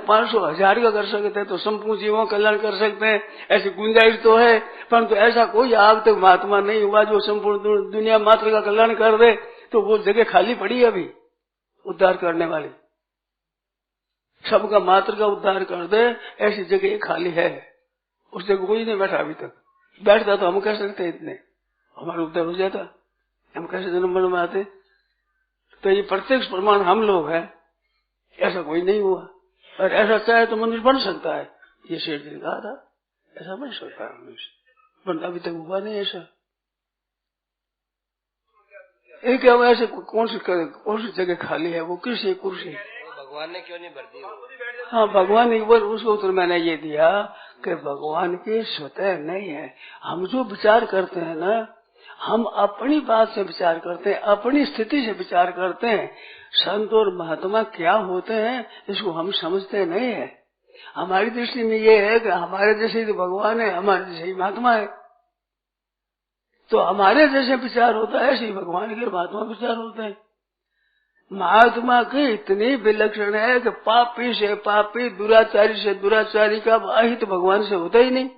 500, 1000 का कर सकते हैं, तो संपूर्ण जीवों का कल्याण कर सकते हैं, ऐसी गुंजाइश तो है। परंतु ऐसा कोई आज तक महात्मा नहीं हुआ जो संपूर्ण दुनिया मात्र का कल्याण कर दे। तो वो जगह खाली पड़ी है अभी उद्धार करने वाली, सबका मात्र का उद्धार कर दे ऐसी जगह खाली है, उस जगह कोई नहीं बैठा अभी तक। बैठता तो हम कह सकते इतने, हमारा उद्धार हो जाता, हम कैसे जन्म मरण में आते। तो ये प्रत्यक्ष प्रमाण हम लोग हैं, ऐसा कोई नहीं हुआ। और ऐसा चाहे तो मनुष्य बन सकता है, ये शेर जी ने कहा था, ऐसा बन सकता है मनुष्य, पर अभी तक हुआ नहीं ऐसा। एक ऐसे कौन सी जगह खाली है, वो किसी कुर्सी भगवान ने क्यों नहीं भर दी? हाँ, भगवान ने उसको उत्तर मैंने ये दिया कि भगवान के स्वतः नहीं है। हम जो विचार करते हैं ना, हम अपनी बात से विचार करते हैं, अपनी स्थिति से विचार करते हैं। संत और महात्मा क्या होते हैं इसको हम समझते नहीं है। हमारी दृष्टि में ये है कि हमारे जैसे तो भगवान है, हमारे जैसे ही महात्मा है। तो हमारे जैसे विचार होता है ऐसे ही भगवान के महात्मा विचार होते हैं। महात्मा की इतनी विलक्षण है कि पापी से पापी, दुराचारी से दुराचारी का अहित भगवान से होता ही नहीं।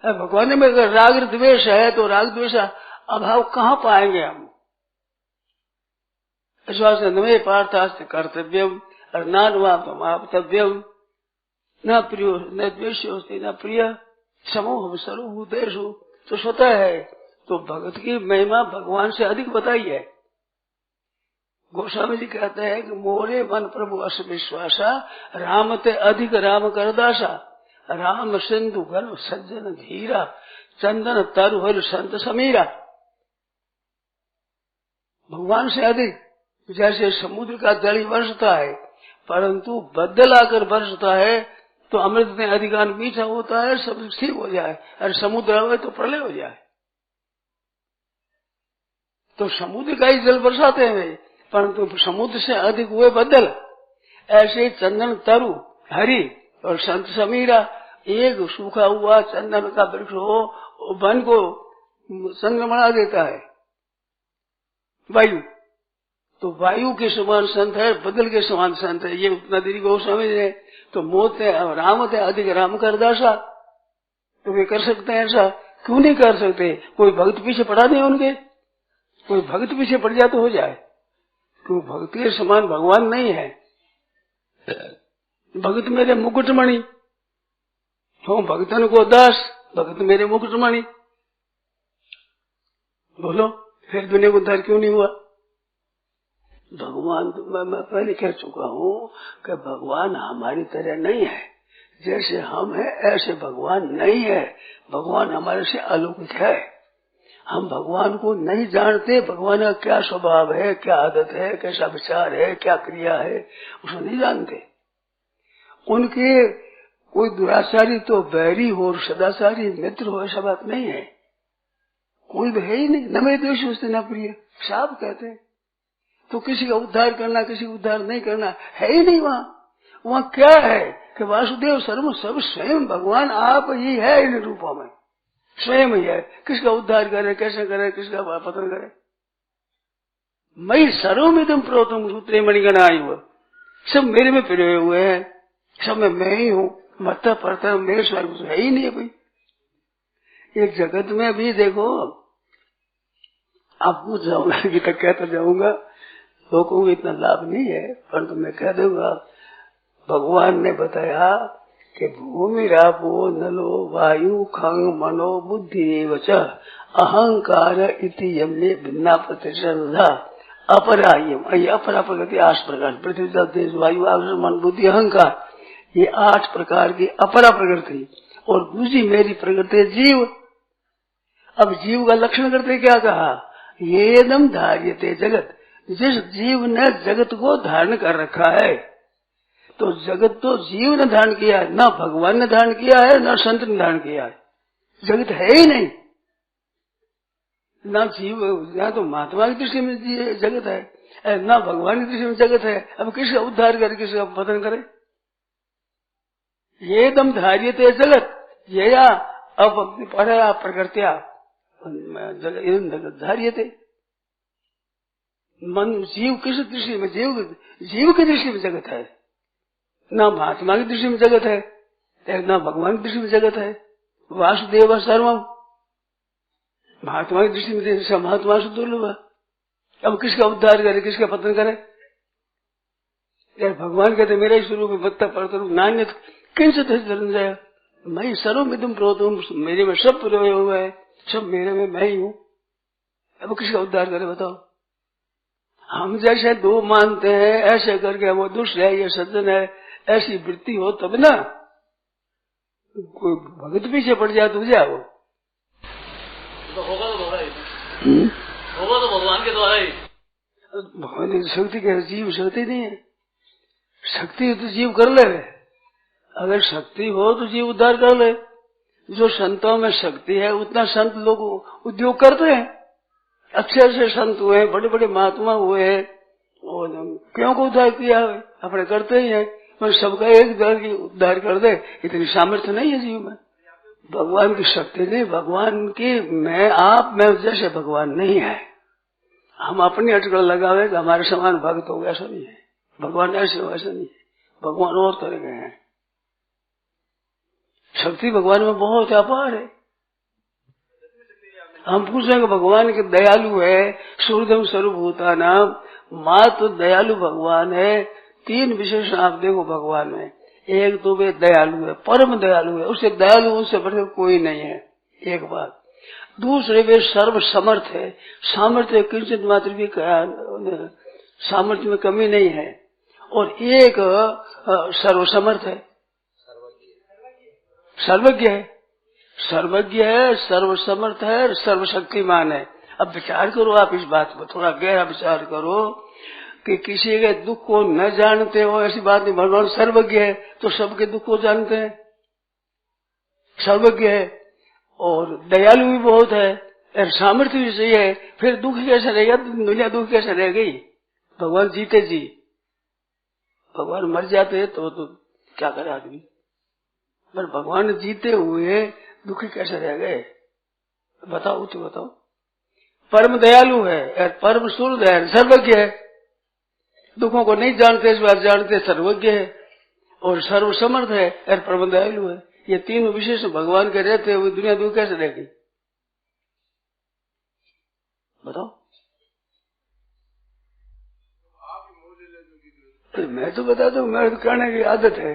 भगवान में अगर राग द्वेष है तो राग द्वेष अभाव कहाँ पाएंगे हम? विश्वास नवे पार्थास्ति कर्तव्यम और नानुवाप्तव्यम न प्रियो न द्वेष्योस्ति न प्रिय समूह सर्वभूतेषु। तो स्वतः है तो भगत की महिमा भगवान से अधिक बताई है। गोस्वामी जी कहते हैं कि मोरे मन प्रभु अस विश्वासा, राम ते अधिक राम करदासा। राम सिंधु गर्भ सज्जन धीरा, चंदन तरु हर संत समीरा। भगवान से अधिक जैसे समुद्र का जल बरसता है, परंतु बदल आकर बरसता है तो अमृत में अधिकांश मीठा होता है, सब ठीक हो जाए, और समुद्र आवे तो प्रलय हो जाए। तो समुद्र का ही जल बरसाते हैं, परंतु समुद्र से अधिक हुए बदल। ऐसे चंदन तरु हरि और संत समीरा, एक सूखा हुआ चंदन का वृक्ष हो वन को चंद्र बना देता है। वायु तो वायु के समान संत है, बदल के समान संत है। ये उतना देरी को समझ है। तो मोते राम थे अधिक राम करदासा, तो वे कर सकते हैं ऐसा? क्यों नहीं कर सकते? कोई भक्त पीछे पड़ा नहीं उनके, कोई भक्त पीछे पड़ जाए तो हो जाए। क्यों? भक्त के समान भगवान नहीं है। भक्त मेरे मुकुटमणि हो, भक्तन को दास, भक्त मेरे मुकुटमणि। बोलो फिर दुनिया को उद्धार क्यों नहीं हुआ? भगवान तो मैं पहले कह चुका हूँ कि भगवान हमारी तरह नहीं है। जैसे हम हैं ऐसे भगवान नहीं है। भगवान हमारे से अलौकिक है। हम भगवान को नहीं जानते, भगवान का क्या स्वभाव है, क्या आदत है, कैसा विचार है, क्या क्रिया है, उसको नहीं जानते। उनके कोई दुराचारी तो बैरी हो और सदाचारी मित्र हो, ऐसा बात नहीं है। कोई भी है ही नहीं। न मेरे द्वेष उससे न प्रिय, साफ कहते हैं। तो किसी का उद्धार करना, किसी का उद्धार नहीं करना है ही नहीं। वहाँ क्या है कि वासुदेव सर्व सब स्वयं भगवान आप ही है। इन रूपों में स्वयं ही है। किसका उद्धार करे, कैसे करे, किसका पतन करे? मई सर्वमिदं प्रोतम सूत्रे मणिगणा आयु, सब मेरे में पिरोए हुए हैं, सब में मैं ही हूँ। मरता पड़ता मेरे स्वरूप है ही नहीं है कोई। ये जगत में भी देखो, आप पूछ जाऊंगा कि तक कहता जाऊंगा, लोगों को इतना लाभ नहीं है, परंतु मैं कह दूंगा। भगवान ने बताया कि भूमि रापो नलो वायु खंग मनो बुद्धि वच अहंकार इति यम्मे भिन्ना प्रतिशा अपरायम। ये अपरा प्रकृति 8 प्रकार, पृथ्वी जल तेज वायु आकाश मन बुद्धि अहंकार, ये 8 प्रकार की अपरा प्रकृति। और दूसरी मेरी प्रकृति जीव। अब जीव का लक्षण करते क्या कहा? ये दम धार्यते जगत। जिस जीव ने जगत को धारण कर रखा है, तो जगत तो जीव ने धारण किया है, ना भगवान ने धारण किया है, ना संत ने धारण किया है। जगत है ही नहीं, ना जीव, यहाँ तो महात्मा की दृष्टि में जगत है, ना भगवान की दृष्टि में जगत है। अब किसका उद्धार करे, किसका पतन करे? ये दम धार्यते जगत, ये अब पढ़ा प्रकृत्या जगत धार्यते। मन जीव किस दृष्टि में? जीव की दृष्टि में जगत है, ना महात्मा की दृष्टि में जगत है, ना भगवान की दृष्टि में जगत है। वासुदेव सर्वम, महात्मा की दृष्टि में महात्मा से दुर्लभ। अब किसका उद्धार करे, किसका पतन करे? यार भगवान कहते मेरा ही स्वरूप है, बत्ता परतर नान्य किंचित धनंजय, मैं सर्वमिदं प्रोतम, मेरे में सब प्रयोग हुआ है, सब मेरे में मैं ही हूँ। अब किसका उद्धार करे बताओ? हम जैसे दो मानते हैं ऐसे करके वो दुष्ट है ये सज्जन है, ऐसी वृत्ति हो तब ना कोई भगत पीछे पड़ जाए तो क्या हो? तो होगा तो भगवान के द्वारा ही। भगवान की शक्ति क्या, जीव शक्ति नहीं है। शक्ति तो जीव कर ले, अगर शक्ति हो तो जीव उद्धार कर ले। जो संतों में शक्ति है उतना संत लोग उद्योग करते हैं, अच्छे अच्छे संत हुए, बड़े बड़े महात्मा हुए, और क्यों को उद्धार किया है अपने करते ही है, पर सबका एक उद्धार कर दे इतनी सामर्थ्य नहीं है जीव में। भगवान की शक्ति नहीं, भगवान की मैं आप में जैसे भगवान नहीं है। हम अपनी अटकल लगावे कि हमारे समान भक्त हो, ऐसा नहीं है। भगवान ऐसे हो ऐसा नहीं है, भगवान और तरह के हैं। शक्ति भगवान में बहुत अपार है। हम पूछेंगे भगवान के दयालु है, सूर्यम सर्वभूता नाम, माँ तो दयालु भगवान है। तीन विशेषण आप देखो भगवान में, एक तो वे दयालु है, परम दयालु है, उससे दयालु उससे बढ़कर कोई नहीं है, एक बात। दूसरे वे सर्व समर्थ है, सामर्थ्य किंचित मात्र भी सामर्थ्य में कमी नहीं है। और एक सर्वसमर्थ है, सर्वज्ञ है, सर्वज्ञ है, सर्वसमर्थ है, सर्वशक्तिमान है। अब विचार करो आप इस बात पर, थोड़ा गहरा विचार करो कि किसी के दुख को न जानते हो ऐसी बात नहीं। भगवान सर्वज्ञ है तो सबके दुख को जानते हैं, सर्वज्ञ है और दयालु भी बहुत है और सामर्थ्य भी सही है। फिर दुख कैसे रहेगा, दुनिया दुख कैसे रह गई? भगवान जीते जी, भगवान मर जाते तो क्या करे आदमी, पर भगवान जीते हुए दुखी कैसे रह गए बताओ तो बताओ। परम दयालु है और परम सूर्य है, सर्वज्ञ है, दुखों को नहीं जानते इस बात जानते, सर्वज्ञ है और सर्वसमर्थ है और परम दयालु है। ये तीन विशेष भगवान के रहते हुए दुनिया दुख कैसे रहेगी बताओ? तो मैं तो बता दूं, मेरे तो कहने की आदत है,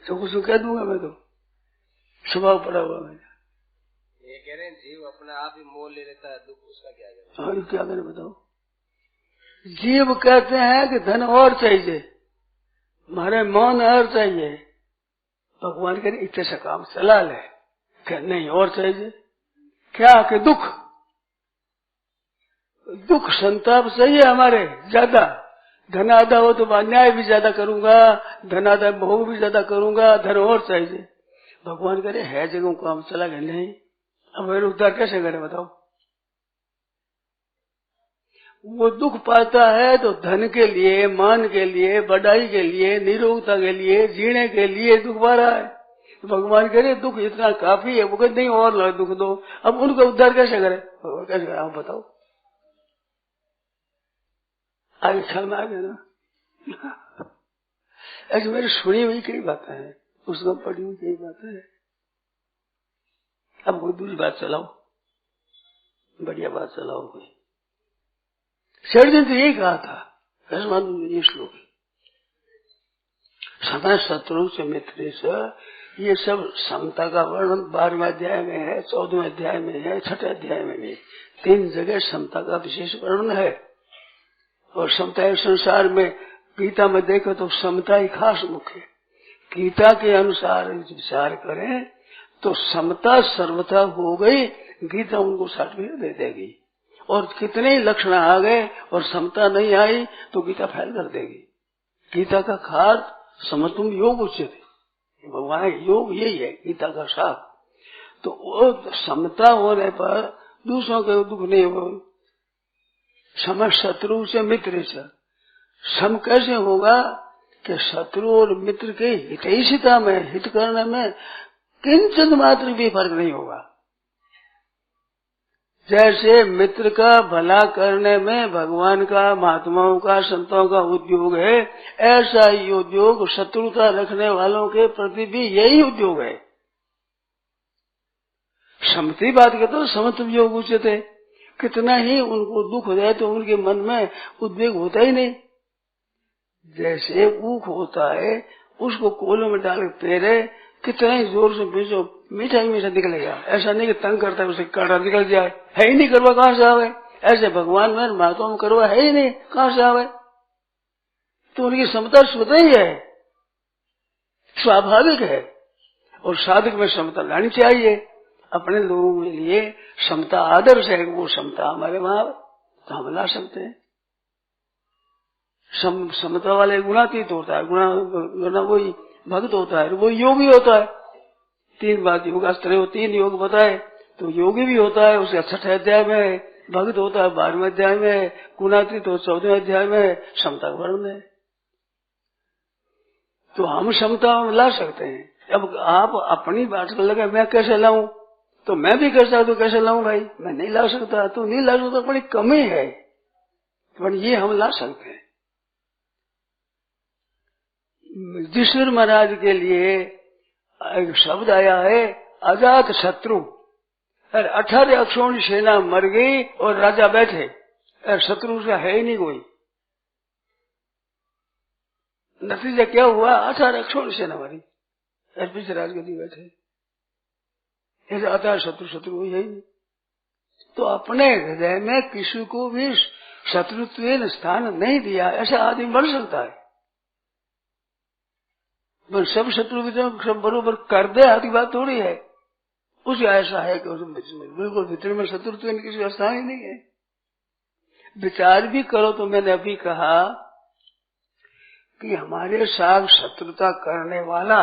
तो कुछ कह दूंगा, मैं तो स्वभाव पड़ा हुआ मैं। ये कह रहे हैं जीव अपना आप ही मोल ले लेता है, दुख उसका क्या करें? हाँ क्या करें बताओ? जीव कहते हैं कि धन और चाहिए, हमारे मौन और चाहिए। भगवान कहते इतने से काम चला ले, क्या नहीं और चाहिए क्या? कि दुख दुख संताप सही है हमारे ज्यादा, धन आधा हो तो अन्याय भी ज्यादा करूंगा, धन आधा भोग भी ज्यादा करूंगा, धन और चाहिए। भगवान करे है जगह काम चला गया नहीं, अब मेरे उद्धार कैसे करे बताओ? वो दुख पाता है तो धन के लिए, मान के लिए, बढ़ाई के लिए, निरोगता के लिए, जीने के लिए दुख पा रहा है। तो भगवान करे दुख इतना काफी है, वो कहते नहीं और दुख दो। अब उनका उद्धार कैसे करे, कैसे करे आप बताओ? आगे ख्याल में आ गया ना? ऐसे मेरी सुनी हुई कई बातें हैं, उसको पढ़ी हुई कई बातें हैं। अब कोई दूसरी बात चलाओ, बढ़िया बात चलाओ कोई। शेरजी तो यही कहा था ये श्लोक, समय शत्रु से मित्र से, ये सब समता का वर्णन 12वें अध्याय में है, 14वें अध्याय में है, 6ठे अध्याय में भी 3 जगह समता का विशेष वर्णन है। और समता संसार में गीता में देखो तो समता ही खास मुख्य है। गीता के अनुसार विचार करें तो समता सर्वथा हो गई, गीता उनको सर्टिफिकेट दे देगी। और कितने ही लक्षण आ गए और समता नहीं आई तो गीता फेल कर देगी। गीता का खास समझ योग उचित है, भगवान योग यही है गीता का साथ। तो वो समता होने पर दूसरों के दुख नहीं हो। सम शत्रु से मित्र से, सम कैसे होगा कि शत्रु और मित्र के हितैषिता में, हित करने में किंचित मात्र भी फर्क नहीं होगा। जैसे मित्र का भला करने में भगवान का, महात्माओं का, संतों का उद्योग है, ऐसा ही उद्योग शत्रुता रखने वालों के प्रति भी यही उद्योग है। समति बात के तो समत योग उचित है, कितना ही उनको दुख हो जाए तो उनके मन में उद्वेग होता ही नहीं। जैसे ऊख होता है, उसको कोलों में डाल पेरे कितना ही जोर से भेजो मीठा ही मीठा निकलेगा। ऐसा नहीं कि तंग करता है उसे कांटा निकल जाए, है ही नहीं करवा कहां से आवे। ऐसे भगवान में महात्मा में करवा है ही नहीं, कहां से आवे। तो उनकी क्षमता स्वतः ही है, स्वाभाविक है। और साधक में क्षमता लानी चाहिए। अपने लोगों के लिए क्षमता आदर्श है, वो क्षमता हमारे वहां तो हम ला सकते हैं। क्षमता वाले गुणातीत होता है, गुणा वही भक्त होता है, वो योगी होता है। 3 बात योगास्त्र हो, 3 योग बताए। तो योगी भी होता है, उसके 6 अध्याय में भक्त होता है, 12वें अध्याय में गुणातीत हो, 14वें अध्याय में क्षमता वर्ण है। तो हम क्षमता ला सकते हैं। अब आप अपनी बात कर लगे मैं कैसे लाऊं, तो मैं भी कर सकता, तो कैसे लाऊं भाई, मैं नहीं ला सकता, तो नहीं ला सकता, बड़ी कमी है, पर ये हम ला सकते हैं। युधिष्ठिर महाराज के लिए एक शब्द आया है अजात शत्रु। 18 अक्षोणी सेना मर गई और राजा बैठे, शत्रु से है ही नहीं कोई। नतीजा क्या हुआ, 18 अक्षोणी सेना मरी, पीछे राजगद्दी बैठे। ऐसे 18 शत्रु हुई है ही नहीं। तो अपने हृदय में किसी को भी शत्रुत्व स्थान नहीं दिया, ऐसा आदमी बन सकता है। पर सब शत्रु सब बरोबर कर दे आदि बात थोड़ी है। उसे ऐसा है कि बिल्कुल भीतर में शत्रुत्व किसी स्थान ही नहीं है। विचार भी करो तो मैंने अभी कहा कि हमारे साथ शत्रुता करने वाला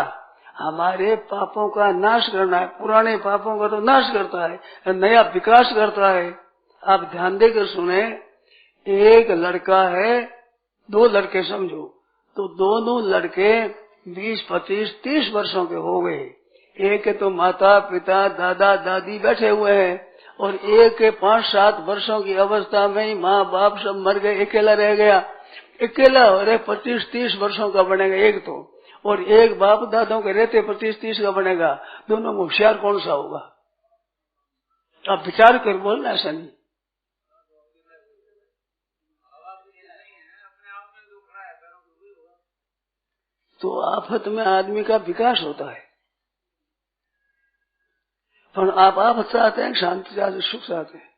हमारे पापों का नाश करना है। पुराने पापों का तो नाश करता है, नया विकास करता है। आप ध्यान देकर सुने, एक लड़का है, 2 लड़के समझो, तो दोनों लड़के 20, 25, 30 वर्षों के हो गए। एक के तो माता पिता दादा दादी बैठे हुए हैं, और एक के 5-7 वर्षों की अवस्था में ही माँ बाप सब मर गए, अकेला रह गया। अकेला हो रहे 25-30 वर्षों का बनेगा एक तो, और एक बाप दादों के रहते 25-30 का बनेगा। दोनों में होशियार कौन सा होगा? आप विचार कर बोलना, ऐसा नहीं। तो आफत में आदमी का विकास होता है। पर आप आफत चाहते हैं, शांति चाहते हैं, सुख चाहते हैं।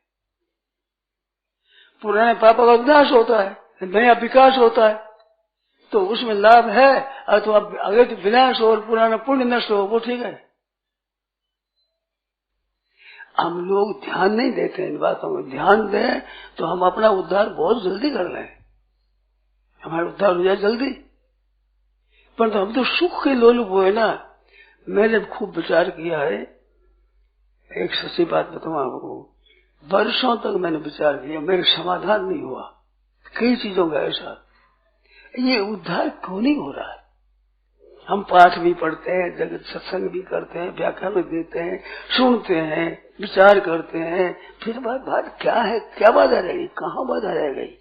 पुराने पापों का विनाश होता है, नया विकास होता है, तो उसमें लाभ है। अथवा अगर तो विनाश हो और पुराना पुण्य नष्ट हो, वो ठीक है। हम लोग ध्यान नहीं देते इन बातों में। ध्यान दें तो हम अपना उद्धार बहुत जल्दी कर लें, हमारा उद्धार हो जाए जल्दी। पर तो हम तो सुख के लोलुप हुए ना। मैंने खूब विचार किया है, एक सच्ची बात बताऊं आपको, वर्षों तक मैंने विचार किया, मेरे समाधान नहीं हुआ कई चीजों का। ऐसा ये उद्धार क्यों नहीं हो रहा है? हम पाठ भी पढ़ते हैं, जगत सत्संग भी करते हैं, व्याख्यान भी देते हैं, सुनते हैं, विचार करते हैं, फिर बात क्या है, क्या बाधा रह गई, कहाँ बाधा रह गई?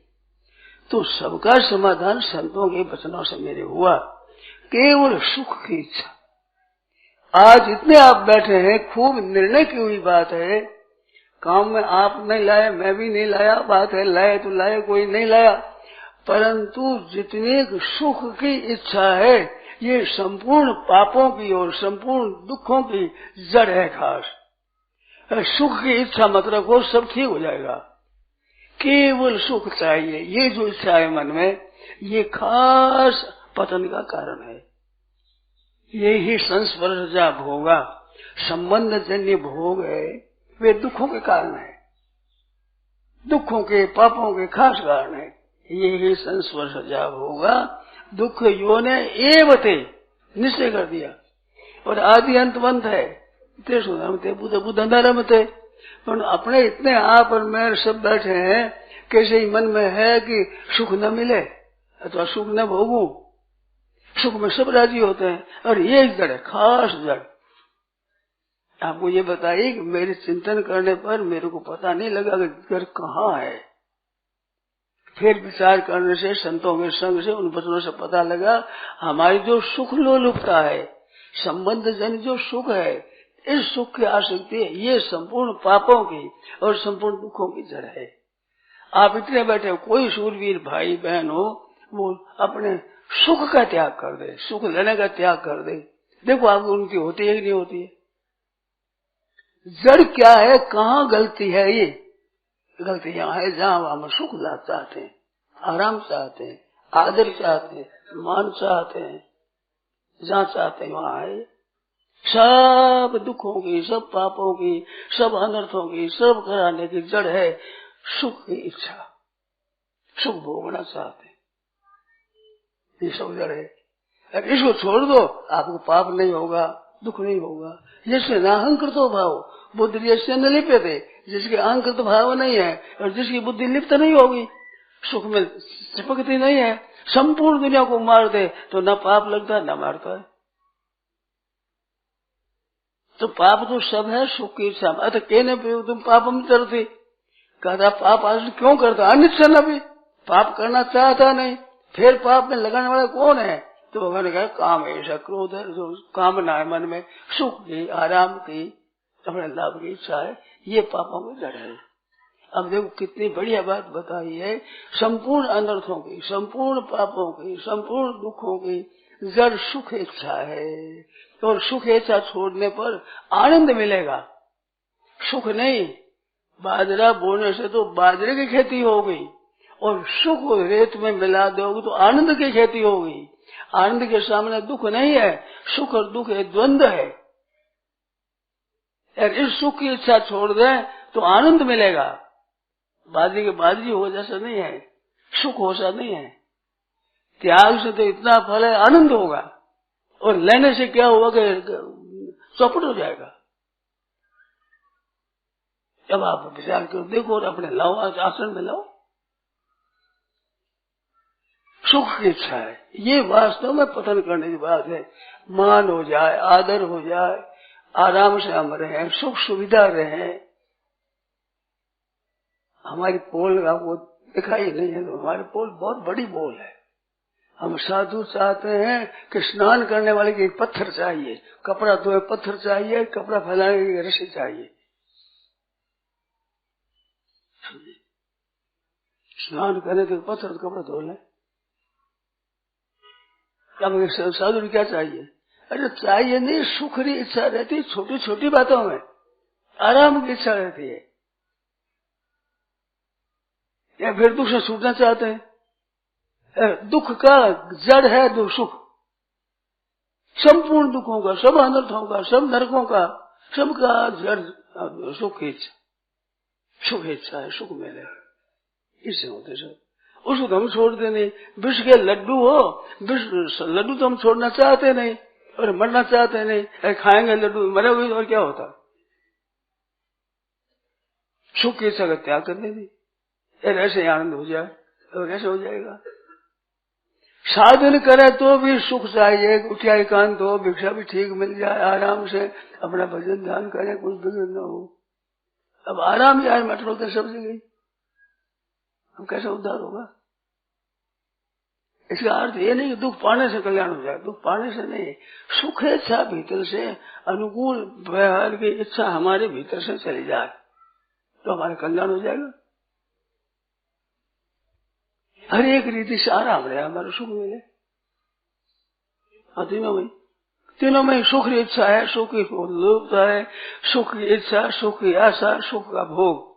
तो सबका समाधान संतों के वचनों से मेरे हुआ, केवल सुख की इच्छा। आज इतने आप बैठे हैं, खूब निर्णय की हुई बात है। काम में आप नहीं लाए, मैं भी नहीं लाया, बात है लाए तो लाए, कोई नहीं लाया, परंतु जितने सुख की इच्छा है, ये संपूर्ण पापों की और संपूर्ण दुखों की जड़ है खास। सुख की इच्छा मत रखो, सब ठीक हो जाएगा। केवल सुख चाहिए, ये जो इच्छा है मन में, ये खास पतन का कारण है। यही संस्पर्शजा भोगा, संबंध जन्य भोग है, वे दुखों के कारण है, दुखों के पापों के खास कारण है। यही संस्पर्शजा भोगा दुख योने एवते निश्चय कर दिया। और आदि अंतवंत है, ते बुद्धंधरमते। पर अपने इतने आप और मैं सब बैठे हैं, कैसे ही मन में है कि सुख न मिले अथवा सुख न भोगूं। सुख में सब राजी होते हैं, और ये जड़ है, खास जड़। आपको ये बताइए कि मेरे चिंतन करने पर मेरे को पता नहीं लगा कि घर कहाँ है। फिर विचार करने से, संतों के संग से, उन वचनों से पता लगा हमारी जो सुख लोलुपता है, संबंध जन जो सुख है, इस सुख की आसक्ति है, ये संपूर्ण पापों की और संपूर्ण दुखों की जड़ है। आप इतने बैठे हो, कोई शूरवीर भाई बहन हो, वो अपने सुख का त्याग कर दे, सुख लेने का त्याग कर दे, देखो आपको उन्नति होती है कि नहीं होती है? जड़ क्या है, कहाँ गलती है? ये गलती यहाँ है जहाँ हम सुख लाभ चाहते हैं, आराम चाहते हैं, आदर चाहते हैं, मान चाहते हैं, जहाँ चाहते हैं वहाँ है। सब दुखों की, सब पापों की, सब अनर्थों की, सब कराने की जड़ है सुख की इच्छा। सुख भोगना चाहते हैं, ये सब जड़ है। अब इसको छोड़ दो, आपको पाप नहीं होगा, दुख नहीं होगा। जिसके ना अहंकृतो भाव बुद्धि जिससे न लिप्यते, जिसके अहंकृत भाव नहीं है और जिसकी बुद्धि लिप्त नहीं होगी, सुख में चिपकती नहीं है, संपूर्ण दुनिया को मार दे तो न पाप लगता है न मारता है। तो पाप तो सब है सुख की इच्छा। अतः कहने पे तुम पापम करते, कहता पाप आज क्यों करता? अनिच्छा न भी, पाप करना चाहता नहीं, फिर पाप में लगाने वाला कौन है? तो भगवान ने कहा काम ऐसा क्रोध है, जो कामना है मन में, सुख की, आराम की, अपने लाभ की इच्छा है, ये पापों में जड़ है। अब देखो कितनी बढ़िया बात बताई है। संपूर्ण अनर्थों की, संपूर्ण पापों की, संपूर्ण दुखों की जड़ सुख इच्छा है। और सुख इच्छा छोड़ने पर आनंद मिलेगा, सुख नहीं। बाजरा बोने से तो बाजरे की खेती हो गई, और सुख रेत में मिला दोगे तो आनंद की खेती होगी। आनंद के सामने दुख नहीं है, सुख और दुख एक द्वंद्व है। और इस सुख की इच्छा छोड़ दें तो आनंद मिलेगा। बाजरी के बाजरी हो जैसा नहीं है, सुख हो सा नहीं है। त्याग से तो इतना फल है, आनंद होगा, और लेने से क्या होगा कि चौपट हो जाएगा। जब आप विचार करो, देखो और अपने लाओ, आसन में लाओ। सुख की इच्छा है, ये वास्तव में पतन करने की बात है। मान हो जाए, आदर हो जाए, आराम से हम रहें, सुख सुविधा रहें। हमारी पोल आपको दिखाई नहीं है तो हमारी पोल बहुत बड़ी पोल है। हम साधु चाहते हैं कि स्नान करने वाले के पत्थर चाहिए, कपड़ा धोए पत्थर चाहिए, कपड़ा फैलाने की रस्सी चाहिए। स्नान करने के पत्थर कपड़ा धो लें। अब साधु क्या चाहिए? अरे चाहिए नहीं, सुख की इच्छा रहती है छोटी छोटी बातों में, आराम की इच्छा रहती है। या फिर दुख से छूटना चाहते हैं। दुख का जड़ है दो सुख, संपूर्ण दुखों का, सब अनर्थों का, सब नरकों का, सबका जड़ सुख की इच्छा। सुख इच्छा है, सुख मिले, इससे होते सब। उसको तो हम छोड़ते नहीं। विष के लड्डू हो, विष लड्डू तो हम छोड़ना चाहते नहीं और मरना चाहते नहीं। अरे खाएंगे लड्डू, मरे हुए और क्या होता? सुख की इच्छा का त्याग करने नहीं, ऐसे आनंद हो जाए और कैसे हो जाएगा? साधन करे तो भी सुख चाहिए, उठिया एकांत हो, भिक्षा भी ठीक मिल जाए, आराम से अपना भजन ध्यान करे, कुछ बिगड़ न हो। अब आराम यार मटरों से सब जगह, हम कैसे उद्धार होगा? इसका अर्थ ये नहीं कि दुख पाने से कल्याण हो जाए, दुख पाने से नहीं, सुख इच्छा भीतर से, अनुकूल व्यवहार की इच्छा हमारे भीतर से चली जाए तो हमारा कल्याण हो जाएगा। हर एक रीति से आराम रहे, हमारा सुख मिले। तीनों में सुख की इच्छा है, सुख की लोभता है, सुख की इच्छा, सुख की आशा, सुख का भोग।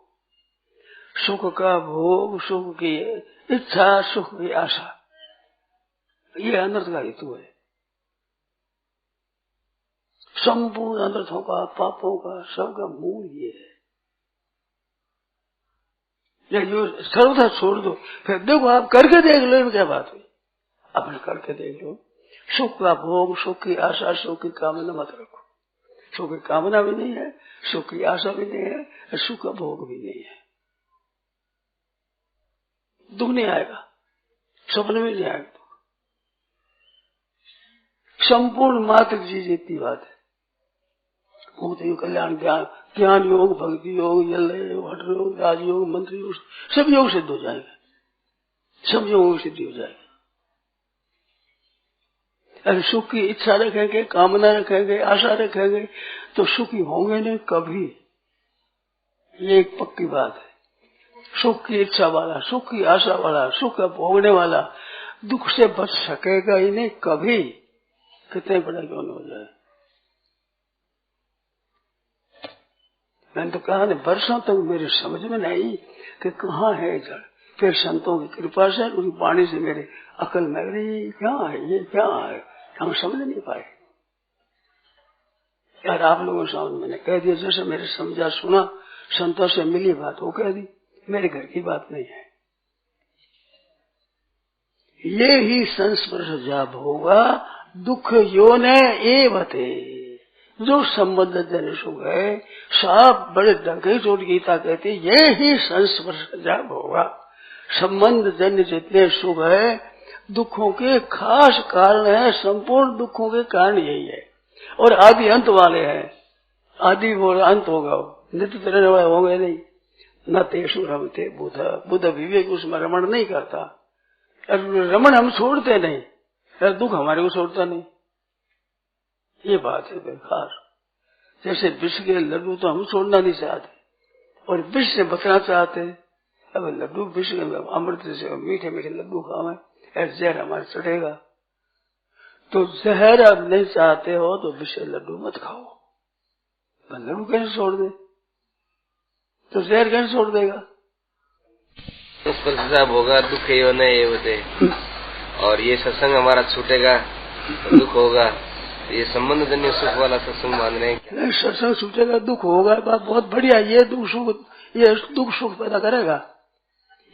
सुख का भोग, सुख की इच्छा, सुख की आशा, ये अनर्थ का हेतु है। संपूर्ण अनर्थों का, पापों का, सबका मूल ये है। जो सर्वथा छोड़ दो, फिर देखो आप करके देख लो, इनमें क्या बात हुई, अपने करके देख लो। सुख का भोग, सुख की आशा, सुख की कामना मत रखो। सुख की कामना भी नहीं है, सुख की आशा भी नहीं है, सुख का भोग भी नहीं है। दुख नहीं आएगा, सपने में नहीं आएगा। संपूर्ण मात्र चीज इतनी बात है। मुक्ति योग, कल्याण, ज्ञान योग, भक्ति योग, यल योग, हठ योग, राजयोग, मंत्र योग, सब योग सिद्ध हो जाएंगे, सब योग सिद्धि हो जाएगी। अगर सुख की इच्छा रखेंगे, कामना रखेंगे, आशा रखेंगे तो सुखी होंगे नहीं कभी। ये एक पक्की बात है। सुख की इच्छा वाला, सुख की आशा वाला, सुख का भोगने वाला दुख से बच सकेगा ही नहीं कभी, कितने बड़ा क्यों न हो जाए। मैंने तो कहा नहीं, वर्षों तक मेरे समझ में नहीं कि कहाँ है जड़। फिर संतों की कृपा से, उनकी वाणी से मेरे अकल में गई, क्या है ये, क्या है, हम समझ नहीं पाए। यार आप लोगों के सामने मैंने कह दिया, जैसे मेरे समझा सुना, संतों से मिली बात वो कह दी, मेरे घर की बात नहीं है। ये ही संस्पर्श जब होगा दुख योने एवते, जो संबंध जन सुख है, साफ बड़े डंके चोट गीता कहती, ये ही संस्पर्श जब होगा। संबंध जन जितने सुख है दुखों के खास कारण है, संपूर्ण दुखों के कारण यही है। और आदि अंत वाले हैं, आदि वो अंत होगा, नित्य रहने वाले होंगे नहीं। न तेषु रमते बुध, बुध विवेक उसमें रमण नहीं करता। रमण हम छोड़ते नहीं, दुख हमारे को छोड़ता नहीं, ये बात है बेकार। जैसे विष के लड्डू तो हम छोड़ना नहीं चाहते और विष से बचना चाहते। अब लड्डू विष अमृत से मीठे मीठे लड्डू खावे, ऐसे जहर हमारे चढ़ेगा। तो जहर अब नहीं चाहते हो तो विष लड्डू मत खाओ। लड्डू कैसे छोड़ दे, तो जहर कैसे छोड़ देगा। उस पर सजा होगा दुख यो नहीं होते, और ये सत्संग हमारा छूटेगा तो दुख होगा। ये संबंध जन्य सुख वाला सत्संग मान रहे हैं। सत्संग छूटेगा दुख होगा, बात बहुत बढ़िया। ये दुख सुख, ये दुख सुख पैदा करेगा,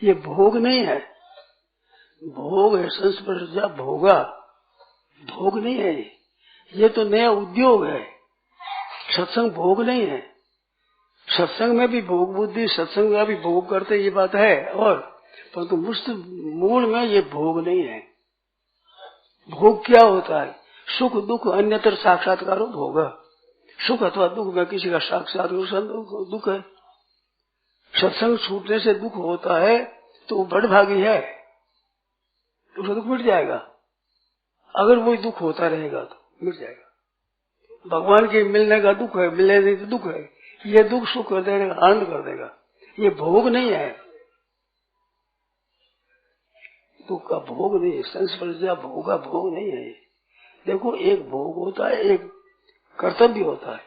ये भोग नहीं है। भोग है संस्पर्श भोगा, भोग नहीं है ये तो नया उद्योग है। सत्संग भोग नहीं है। सत्संग में भी भोग बुद्धि, सत्संग में भी भोग करते, ये बात है। और परंतु मूल में ये भोग नहीं है। भोग क्या होता है, सुख दुख अन्यतर साक्षात्कारो भोग। सुख अथवा दुख में किसी का साक्षात दुख है। सत्संग छूटने से दुख होता है तो वो बड़भागी है, उसका दुख मिट जाएगा। अगर वो दुख होता रहेगा तो मिट जाएगा। भगवान के मिलने का दुख है, मिलने नहीं तो दुख है। ये दुख सुख कर देगा, आनंद कर देगा, ये भोग नहीं है। दुख का भोग नहीं है, संस्पर्श भोग का भोग नहीं है। देखो एक भोग होता है, एक कर्तव्य होता है,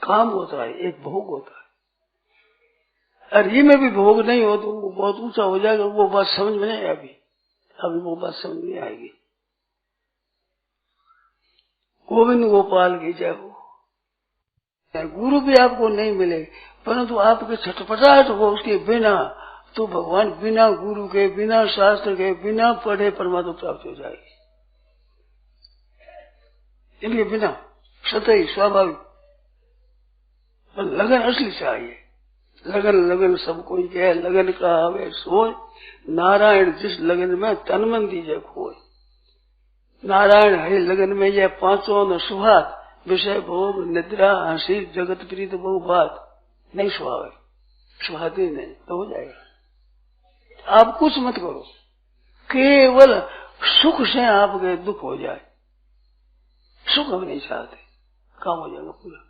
काम होता है, एक भोग होता है। और ये में भी भोग नहीं हो तो वो बहुत ऊंचा हो जाएगा। वो बात समझ में नहीं आएगी, अभी वो बात समझ नहीं आएगी। गोविंद गोपाल की जय हो। गुरु भी आपको नहीं मिले परंतु आपके छटपटाहट हो उसके बिना, तो भगवान बिना गुरु के, बिना शास्त्र के, बिना पढ़े परमात्मा प्राप्त हो जाएगी। इनके बिना सतही स्वाभाविक, लगन असली चाहिए। लगन लगन सब कोई कहे, लगन का आवे सोच, नारायण जिस लगन में तन मन दीजे खोए। नारायण हरि लगन में यह पांचों न सुहात, विषय भोग निद्रा हंसी जगत प्रीत बहु बात नहीं सुहावे, सुहाती नहीं तो हो जाएगा। आप कुछ मत करो, केवल सुख से आपके दुख हो जाए। सुख हम नहीं चाहते, काम हो जाएगा पूरा।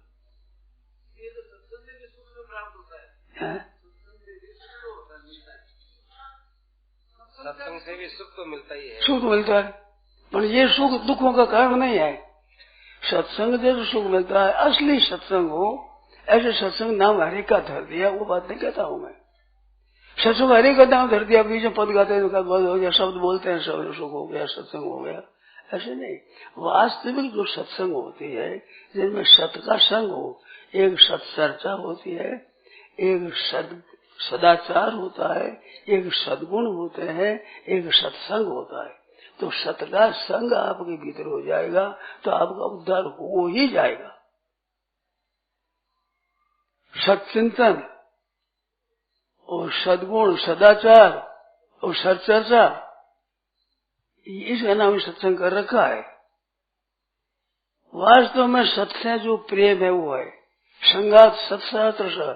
सत्संग से भी सुख तो मिलता ही है, सुख मिलता है, पर ये सुख दुखों का कारण नहीं है। सत्संग से जो सुख मिलता है, असली सत्संग हो, ऐसे सत्संग नाम हरि का धर दिया, वो बात नहीं कहता हूँ मैं। सत्संग हरि का नाम धर दिया, बीच में पद गाते हैं, हो गया, शब्द बोलते हैं, सब सुख हो गया, सत्संग हो गया, ऐसे नहीं। वास्तविक जो सत्संग होती है, जिनमें सत का संग हो, एक सत्चर्चा होती है, एक सदाचार होता है, एक सद्गुण होते हैं, एक सत्संग होता है। तो सत का संग आपके भीतर हो जाएगा तो आपका उद्धार हो ही जाएगा। सत्चिंतन और सद्गुण, सदाचार और सत्चर्चा, इसका नाम सत्संग कर रखा है। वास्तव में सत्य जो प्रेम है वो है संगात सत्शास्त्र